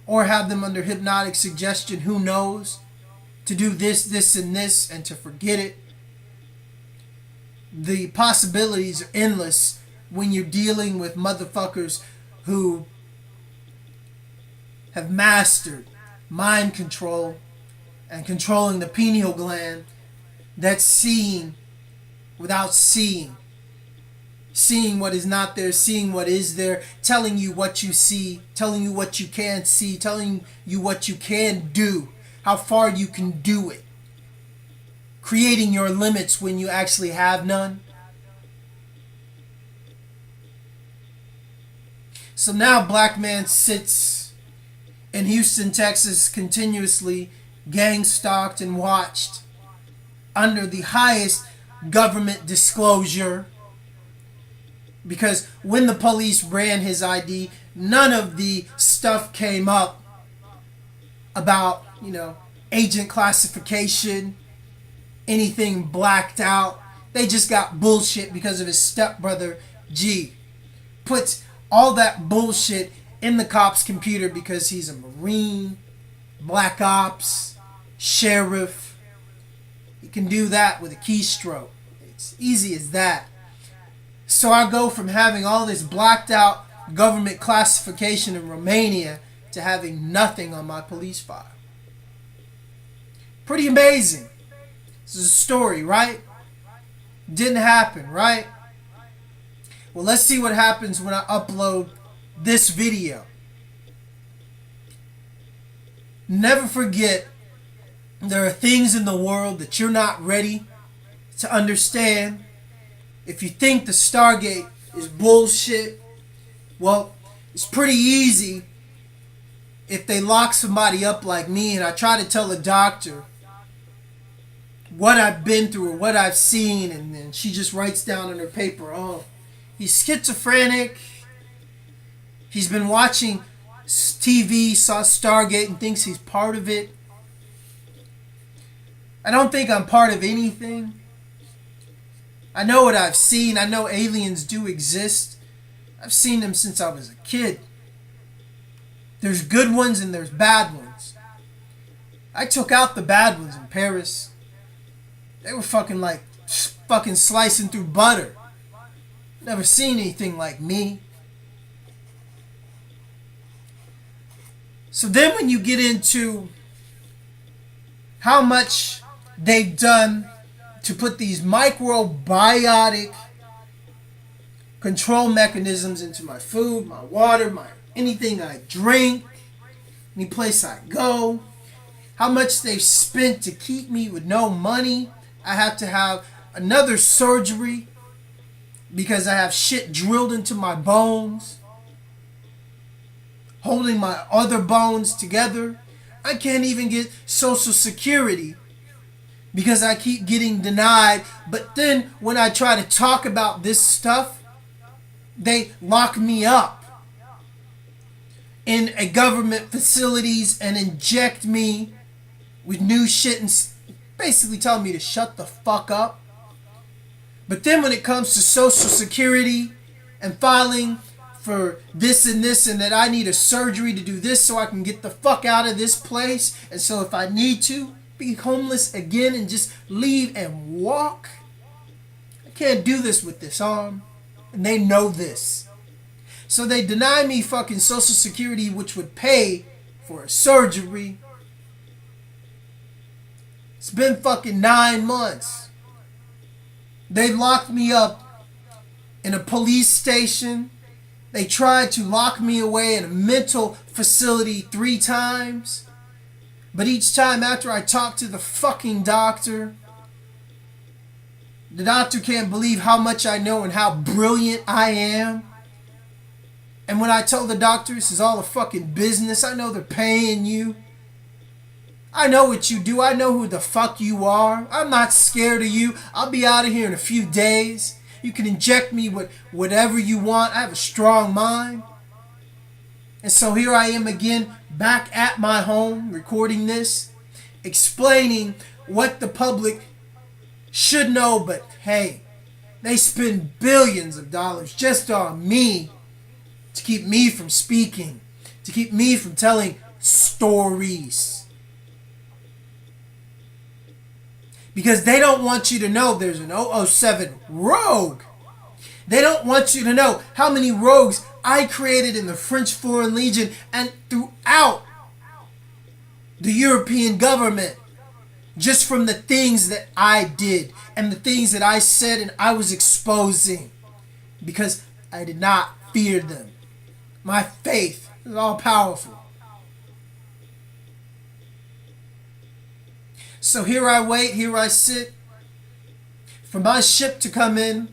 or have them under hypnotic suggestion, who knows, to do this, this, and this, and to forget it. The possibilities are endless when you're dealing with motherfuckers who have mastered mind control and controlling the pineal gland. That's seeing without seeing. Seeing what is not there, seeing what is there, telling you what you see, telling you what you can't see, telling you what you can do, how far you can do it. Creating your limits when you actually have none. So now black man sits in Houston, Texas, continuously gang stalked and watched under the highest government disclosure. Because when the police ran his ID, none of the stuff came up about, agent classification, anything blacked out. They just got bullshit because of his stepbrother, G. Puts all that bullshit in the cop's computer because he's a Marine, Black Ops, Sheriff. He can do that with a keystroke. It's easy as that. So I go from having all this blacked out government classification in Romania to having nothing on my police file. Pretty amazing. This is a story, right? Didn't happen, right? Well, let's see what happens when I upload this video. Never forget, there are things in the world that you're not ready to understand. If you think the Stargate is bullshit, well, it's pretty easy if they lock somebody up like me and I try to tell a doctor what I've been through or what I've seen, and then she just writes down on her paper, oh, he's schizophrenic, he's been watching TV, saw Stargate and thinks he's part of it. I don't think I'm part of anything. I know what I've seen. I know aliens do exist. I've seen them since I was a kid. There's good ones and there's bad ones. I took out the bad ones in Paris. They were fucking slicing through butter. Never seen anything like me. So then when you get into how much they've done to put these microbiotic control mechanisms into my food, my water, my anything I drink, any place I go. How much they've spent to keep me with no money. I have to have another surgery because I have shit drilled into my bones, holding my other bones together. I can't even get Social Security because I keep getting denied. But then when I try to talk about this stuff, they lock me up in a government facilities and inject me with new shit and basically tell me to shut the fuck up. But then when it comes to Social Security and filing for this and this and that I need a surgery to do this so I can get the fuck out of this place, and so if I need to be homeless again and just leave and walk, I can't do this with this arm, and they know this. So they deny me fucking Social Security, which would pay for a surgery. It's been fucking 9 months. They locked me up in a police station. They tried to lock me away in a mental facility 3 times. But each time after I talked to the fucking doctor, the doctor can't believe how much I know and how brilliant I am. And when I tell the doctor this is all a fucking business, I know they're paying you. I know what you do. I know who the fuck you are. I'm not scared of you. I'll be out of here in a few days. You can inject me with whatever you want. I have a strong mind. And so here I am again, back at my home, recording this, explaining what the public should know. But hey, they spend billions of dollars just on me to keep me from speaking, to keep me from telling stories. Because they don't want you to know there's an 007 rogue. They don't want you to know how many rogues I created in the French Foreign Legion and throughout the European government. Just from the things that I did and the things that I said and I was exposing. Because I did not fear them. My faith is all powerful. So here I wait, here I sit for my ship to come in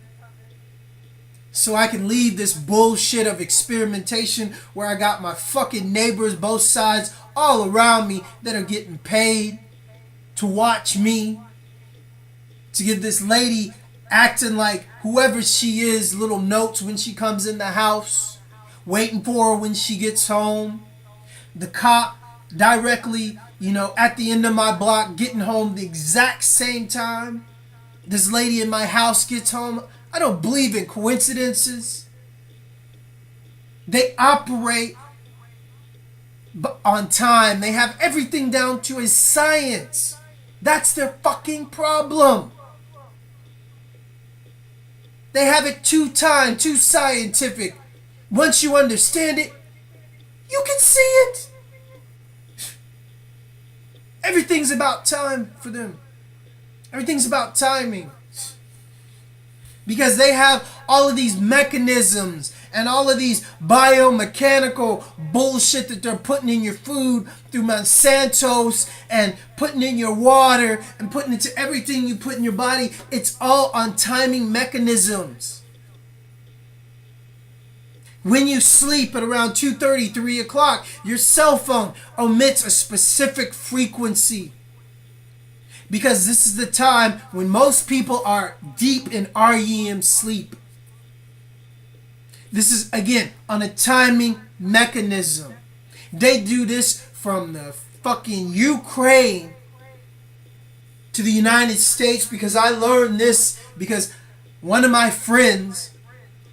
so I can leave this bullshit of experimentation where I got my fucking neighbors both sides all around me that are getting paid to watch me, to give this lady acting like whoever she is little notes when she comes in the house, waiting for her when she gets home. The cop directly, at the end of my block, getting home the exact same time this lady in my house gets home. I don't believe in coincidences. They operate on time. They have everything down to a science. That's their fucking problem. They have it too scientific. Once you understand it, you can see it. Everything's about time for them. Everything's about timing. Because they have all of these mechanisms and all of these biomechanical bullshit that they're putting in your food through Monsanto's and putting in your water and putting into everything you put in your body. It's all on timing mechanisms. When you sleep at around 2:30, 3 o'clock, your cell phone emits a specific frequency. Because this is the time when most people are deep in REM sleep. This is, again, on a timing mechanism. They do this from the fucking Ukraine to the United States, because I learned this because one of my friends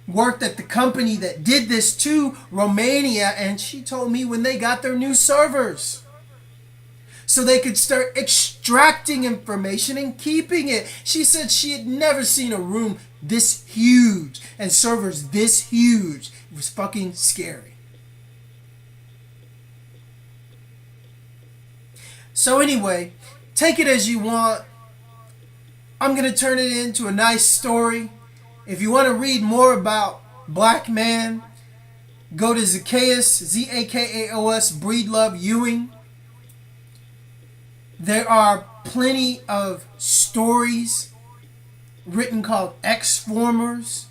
worked at the company that did this to Romania, and she told me when they got their new servers, so they could start extracting information and keeping it. She said she had never seen a room this huge and servers this huge. It was fucking scary. So anyway, take it as you want. I'm going to turn it into a nice story. If you want to read more about black man. Go to Zakaos, Zakaos, Breedlove Ewing. There are plenty of stories written called X-Formers.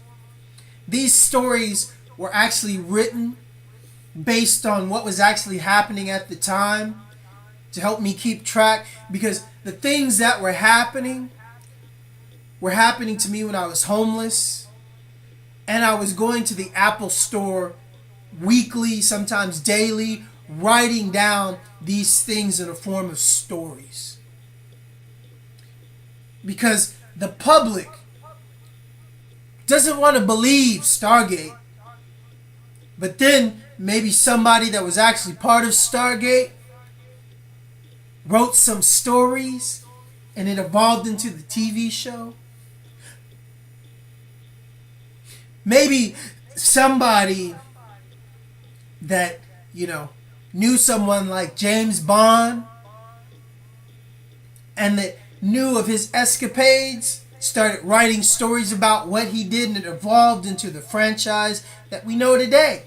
These stories were actually written based on what was actually happening at the time to help me keep track, because the things that were happening to me when I was homeless, and I was going to the Apple store weekly, sometimes daily, writing down these things in a form of stories. Because the public doesn't want to believe Stargate, but then maybe somebody that was actually part of Stargate wrote some stories and it evolved into the TV show. Maybe somebody that, knew someone like James Bond and that knew of his escapades started writing stories about what he did, and it evolved into the franchise that we know today.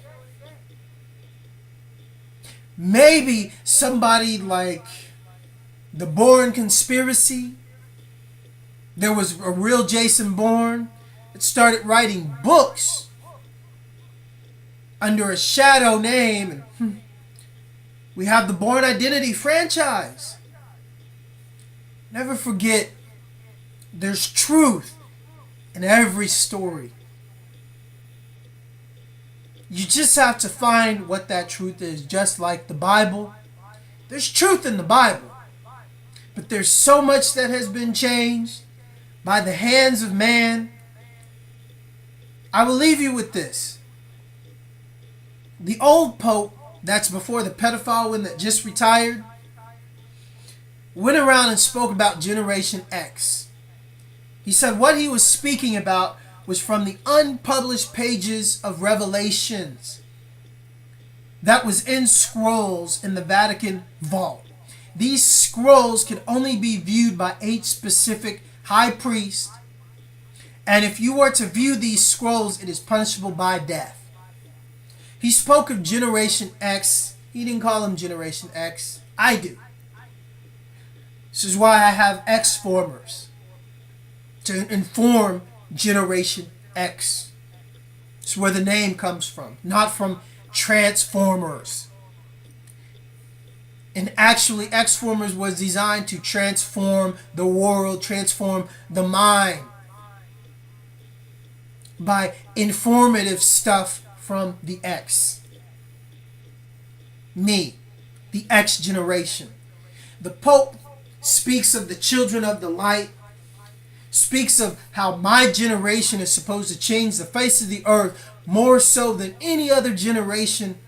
Maybe somebody like the Bourne Conspiracy, there was a real Jason Bourne that started writing books under a shadow name, and we have the Bourne Identity franchise. Never forget, there's truth in every story. You just have to find what that truth is, just like the Bible. There's truth in the Bible, but there's so much that has been changed by the hands of man. I will leave you with this. The old Pope, that's before the pedophile one that just retired, went around and spoke about Generation X. He said what he was speaking about was from the unpublished pages of Revelations that was in scrolls in the Vatican vault. These scrolls could only be viewed by 8 specific high priests, and if you were to view these scrolls, it is punishable by death. He spoke of Generation X. He didn't call them Generation X. I do. This is why I have X-Formers, to inform Generation X. It's where the name comes from, not from Transformers. And actually, X-Formers was designed to transform the world, transform the mind, by informative stuff from the X. Me, the X generation. The Pope speaks of the children of the light, speaks of how my generation is supposed to change the face of the earth more so than any other generation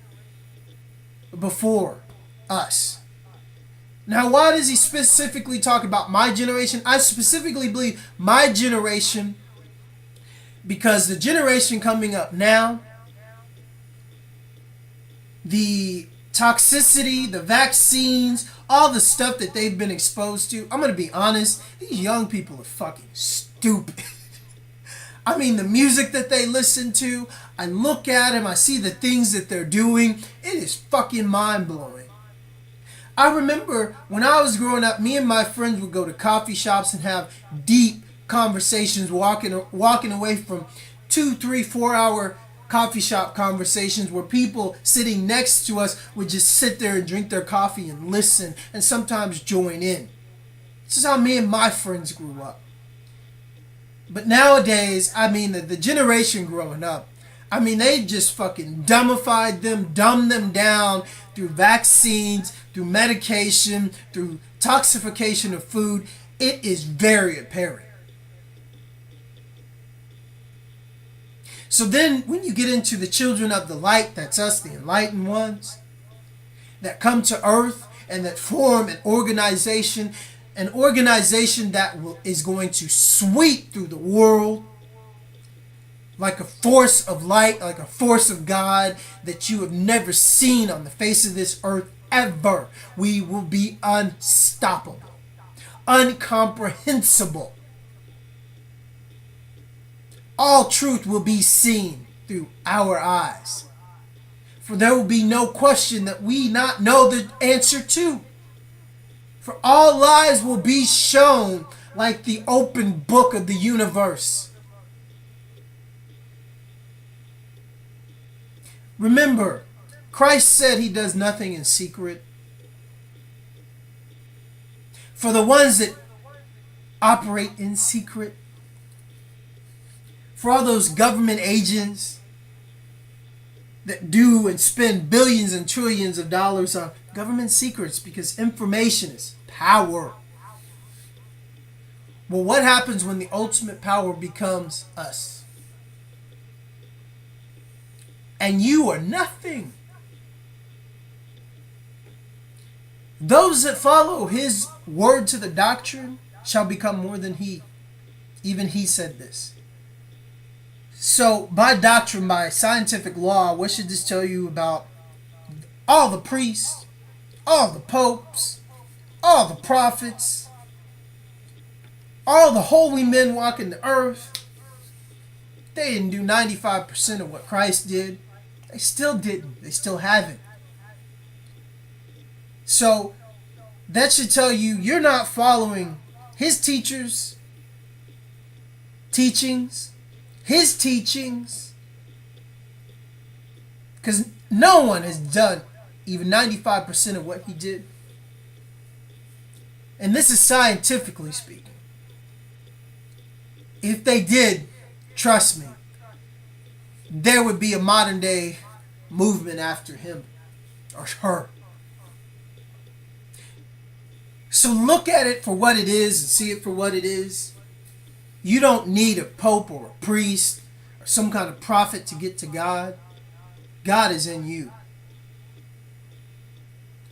before us. Now, why does he specifically talk about my generation? I specifically believe my generation because the generation coming up now, the toxicity, the vaccines, all the stuff that they've been exposed to, I'm going to be honest, these young people are fucking stupid. I mean, the music that they listen to, I look at them, I see the things that they're doing, it is fucking mind-blowing. I remember when I was growing up, me and my friends would go to coffee shops and have deep conversations, walking away from 2, 3, 4 hour coffee shop conversations where people sitting next to us would just sit there and drink their coffee and listen and sometimes join in. This is how me and my friends grew up. But nowadays, I mean, the generation growing up, I mean, they just fucking dumbified them, dumbed them down through vaccines, through medication, through toxification of food. It is very apparent. So then when you get into the children of the light, that's us, the enlightened ones, that come to earth and that form an organization that is going to sweep through the world like a force of light, like a force of God that you have never seen on the face of this earth ever. We will be unstoppable, incomprehensible. All truth will be seen. through our eyes. For there will be no question that we not know the answer to. For all lies will be shown like the open book of the universe. Remember, Christ said he does nothing in secret. For the ones that operate in secret, for all those government agents that do and spend billions and trillions of dollars on government secrets because information is power. Well, what happens when the ultimate power becomes us? And you are nothing. Those that follow his word to the doctrine shall become more than he. Even he said this. So, by doctrine, by scientific law, what should this tell you about all the priests, all the popes, all the prophets, all the holy men walking the earth? They didn't do 95% of what Christ did. They still didn't. They still haven't. So, that should tell you you're not following his teachings, his teachings, because no one has done even 95% of what he did. And this is scientifically speaking. If they did, trust me, there would be a modern day movement after him or her. So look at it for what it is and see it for what it is. You don't need a pope or a priest or some kind of prophet to get to God. God is in you.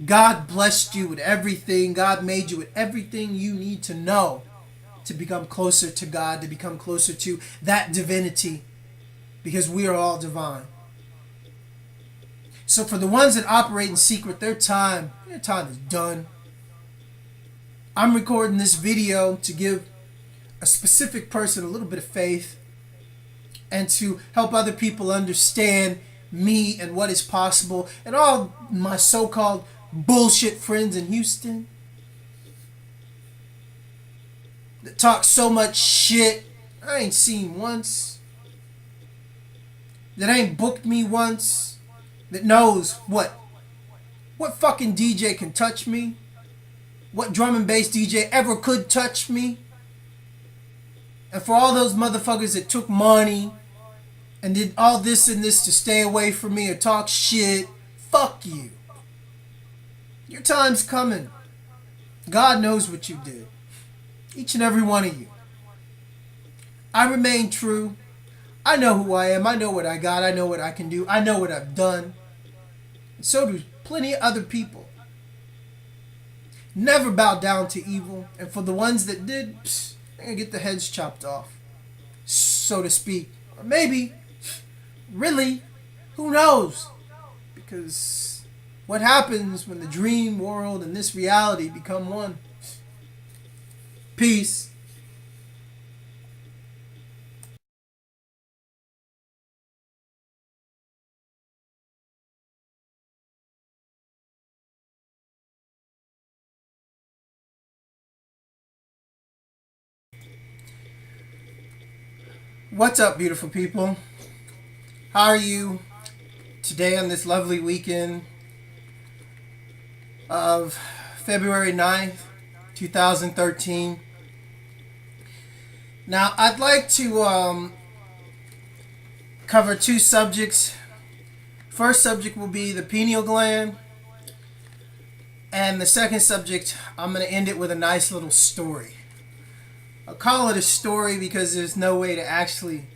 God blessed you with everything. God made you with everything you need to know to become closer to God, to become closer to that divinity, because we are all divine. So for the ones that operate in secret, their time is done. I'm recording this video to give a specific person a little bit of faith and to help other people understand me and what is possible, and all my so-called bullshit friends in Houston that talk so much shit I ain't seen once, that ain't booked me once, that knows what fucking DJ can touch me, what drum and bass DJ ever could touch me. And for all those motherfuckers that took money and did all this and this to stay away from me or talk shit, fuck you. Your time's coming. God knows what you did. Each and every one of you. I remain true. I know who I am. I know what I got. I know what I can do. I know what I've done. And so do plenty of other people. Never bow down to evil. And for the ones that did, they're going to get the heads chopped off, so to speak. Or maybe, really, who knows? Because what happens when the dream world and this reality become one? Peace. What's up, beautiful people? How are you today on this lovely weekend of February 9th, 2013? Now, I'd like to cover two subjects. First subject will be the pineal gland, and the second subject, I'm going to end it with a nice little story. I'll call it a story because there's no way to actually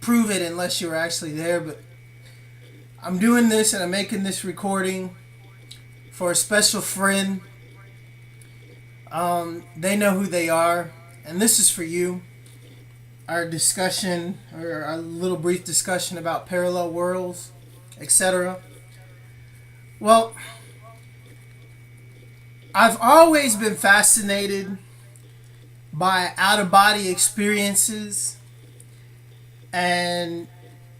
prove it unless you're actually there, but I'm doing this and I'm making this recording for a special friend. They know who they are, and this is for you. Our discussion, or our little brief discussion about parallel worlds, etc. Well, I've always been fascinated by out-of-body experiences and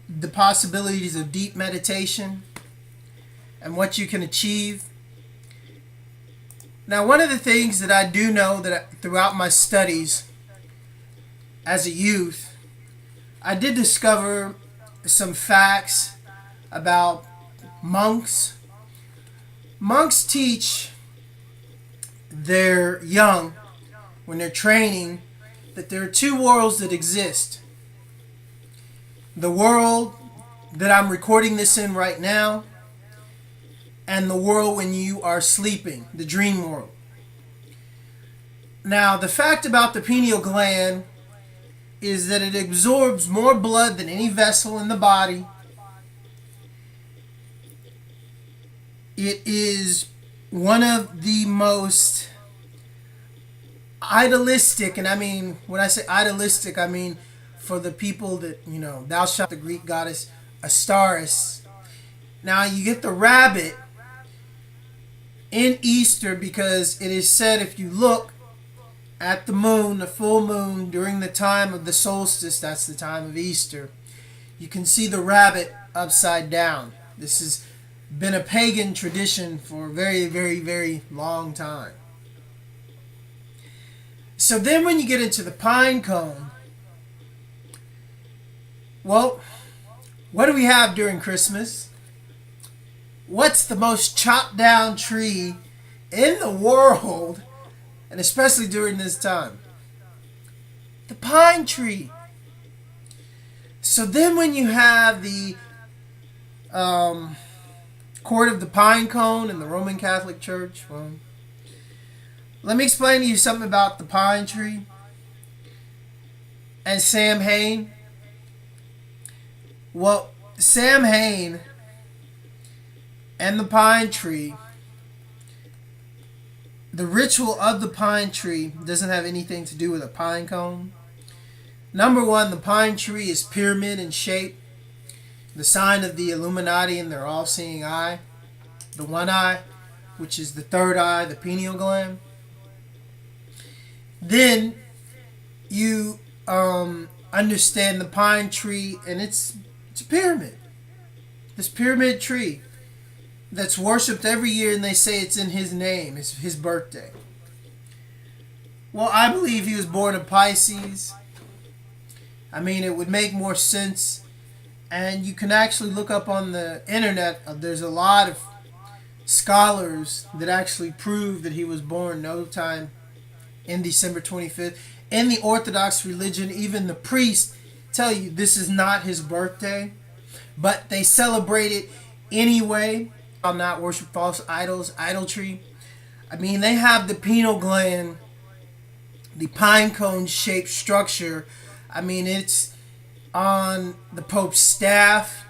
the possibilities of deep meditation and what you can achieve. Now, one of the things that I do know that throughout my studies as a youth, I did discover some facts about monks. Monks teach their young, when they're training, that there are two worlds that exist. The world that I'm recording this in right now, and the world when you are sleeping, the dream world. Now, the fact about the pineal gland is that it absorbs more blood than any vessel in the body. It is one of the most idealistic, and I mean, when I say idealistic, I mean for the people that, thou shalt, the Greek goddess Astaris. Now, you get the rabbit in Easter because it is said if you look at the moon, the full moon, during the time of the solstice, that's the time of Easter, you can see the rabbit upside down. This has been a pagan tradition for a very, very, very long time. So then when you get into the pine cone, well, what do we have during Christmas? What's the most chopped down tree in the world, and especially during this time? The pine tree. So then when you have the court of the pine cone in the Roman Catholic Church, well, let me explain to you something about the pine tree and Sam Hain. Well, Sam Hain and the pine tree, the ritual of the pine tree doesn't have anything to do with a pine cone. Number one, the pine tree is pyramid in shape, the sign of the Illuminati and their all-seeing eye, the one eye, which is the third eye, the pineal gland. Then you understand the pine tree, and it's a pyramid. This pyramid tree that's worshipped every year, and they say it's in his name, it's his birthday. Well, I believe he was born in Pisces. I mean, it would make more sense. And you can actually look up on the internet, there's a lot of scholars that actually prove that he was born no time in December 25th. In the Orthodox religion, even the priests tell you this is not his birthday, but they celebrate it anyway. I'll not worship false idols, idolatry. I mean, they have the pineal gland, the pine cone shaped structure. I mean, it's on the Pope's staff.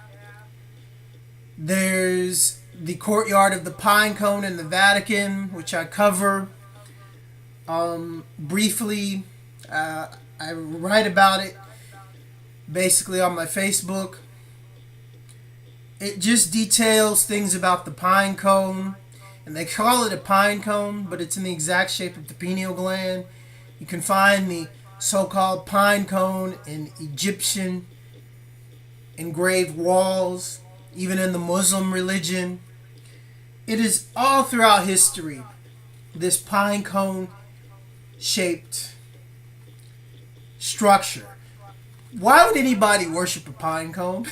There's the courtyard of the pine cone in the Vatican, which I cover briefly. I write about it basically on my Facebook. It just details things about the pine cone, and they call it a pine cone, but it's in the exact shape of the pineal gland. You can find the so-called pine cone in Egyptian engraved walls, even in the Muslim religion. It is all throughout history, this pine cone shaped structure. Why would anybody worship a pine cone?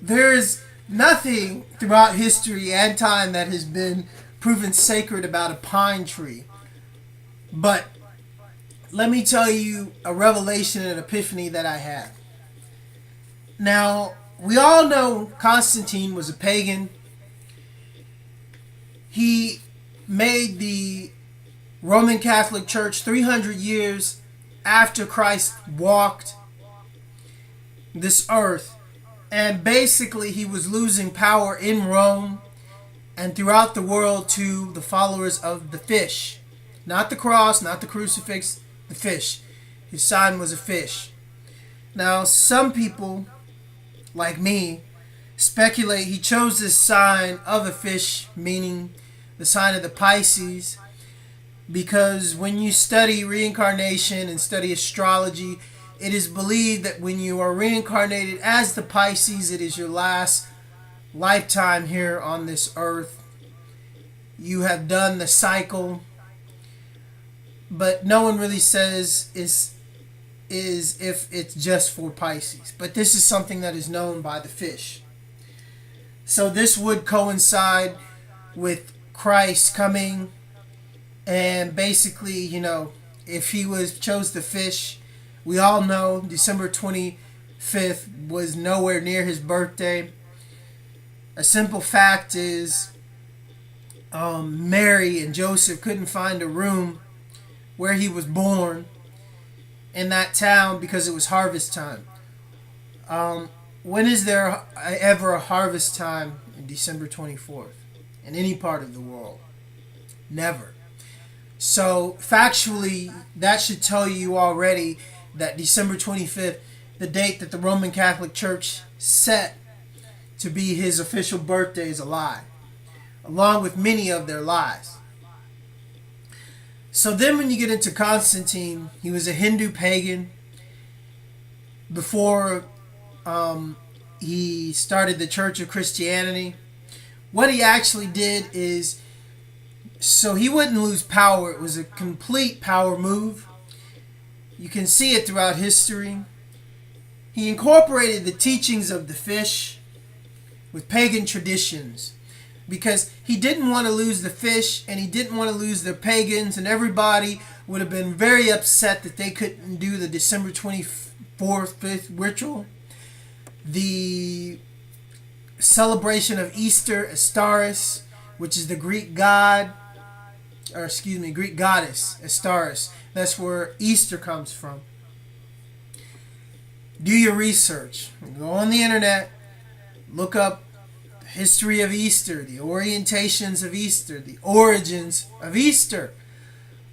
There's nothing throughout history and time that has been proven sacred about a pine tree. But let me tell you a revelation and epiphany that I had. Now, we all know Constantine was a pagan. He made the Roman Catholic Church 300 years after Christ walked this earth. And basically, he was losing power in Rome and throughout the world to the followers of the fish. Not the cross, not the crucifix, the fish. His sign was a fish. Now, some people, like me, speculate he chose this sign of a fish, meaning the sign of the Pisces, because when you study reincarnation and study astrology, it is believed that when you are reincarnated as the Pisces, it is your last lifetime here on this earth. You have done the cycle, but no one really says is if it's just for Pisces. But this is something that is known by the fish. So this would coincide with Christ coming, and basically, you know, if he chose the fish, we all know December 25th was nowhere near his birthday. A simple fact is Mary and Joseph couldn't find a room where he was born in that town because it was harvest time. When is there ever a harvest time in December 24th in any part of the world? Never. So factually, that should tell you already that December 25th, the date that the Roman Catholic Church set to be his official birthday, is a lie, along with many of their lies. So then when you get into Constantine, he was a Hindu pagan before he started the Church of Christianity. What he actually did is, so he wouldn't lose power. It was a complete power move. You can see it throughout history. He incorporated the teachings of the fish with pagan traditions because he didn't want to lose the fish and he didn't want to lose the pagans, and everybody would have been very upset that they couldn't do the December 24th, 5th ritual. The celebration of Easter, Astaris, which is the Greek goddess, Astaris. That's where Easter comes from. Do your research. Go on the internet. Look up the history of Easter, the orientations of Easter, the origins of Easter.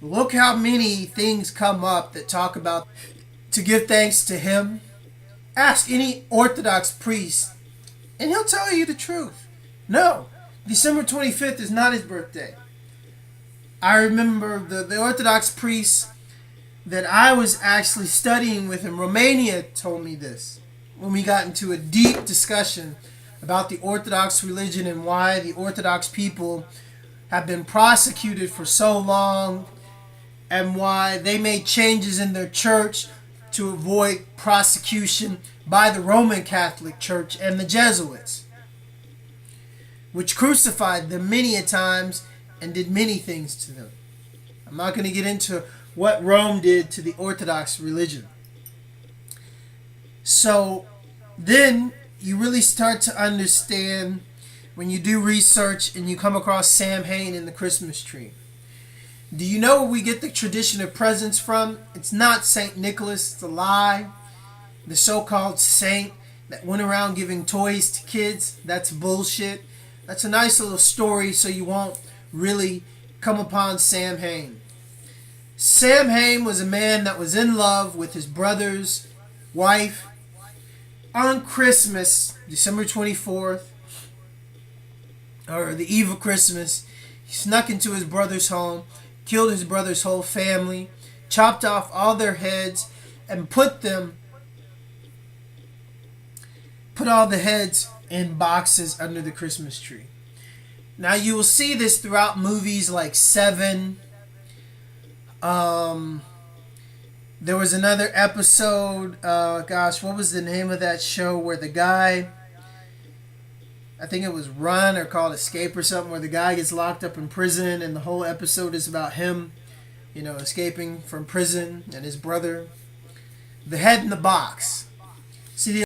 Look how many things come up that talk about to give thanks to him. Ask any Orthodox priest, and he'll tell you the truth. No, December 25th is not his birthday. I remember the Orthodox priest that I was actually studying with in Romania told me this when we got into a deep discussion about the Orthodox religion and why the Orthodox people have been prosecuted for so long and why they made changes in their church to avoid prosecution by the Roman Catholic Church and the Jesuits, which crucified them many a times and did many things to them. I'm not going to get into what Rome did to the Orthodox religion. So then you really start to understand when you do research and you come across Samhain in the Christmas tree. Do you know where we get the tradition of presents from? It's not St. Nicholas, it's a lie. The so-called saint that went around giving toys to kids, that's bullshit. That's a nice little story so you won't really come upon Samhain. Samhain was a man that was in love with his brother's wife. On Christmas, December 24th, or the eve of Christmas, he snuck into his brother's home, killed his brother's whole family, chopped off all their heads, and put all the heads in boxes under the Christmas tree. Now you will see this throughout movies like Seven. There was another episode, what was the name of that show where the guy, I think it was Run or called Escape or something, where the guy gets locked up in prison and the whole episode is about him, escaping from prison and his brother. The head in the box. See,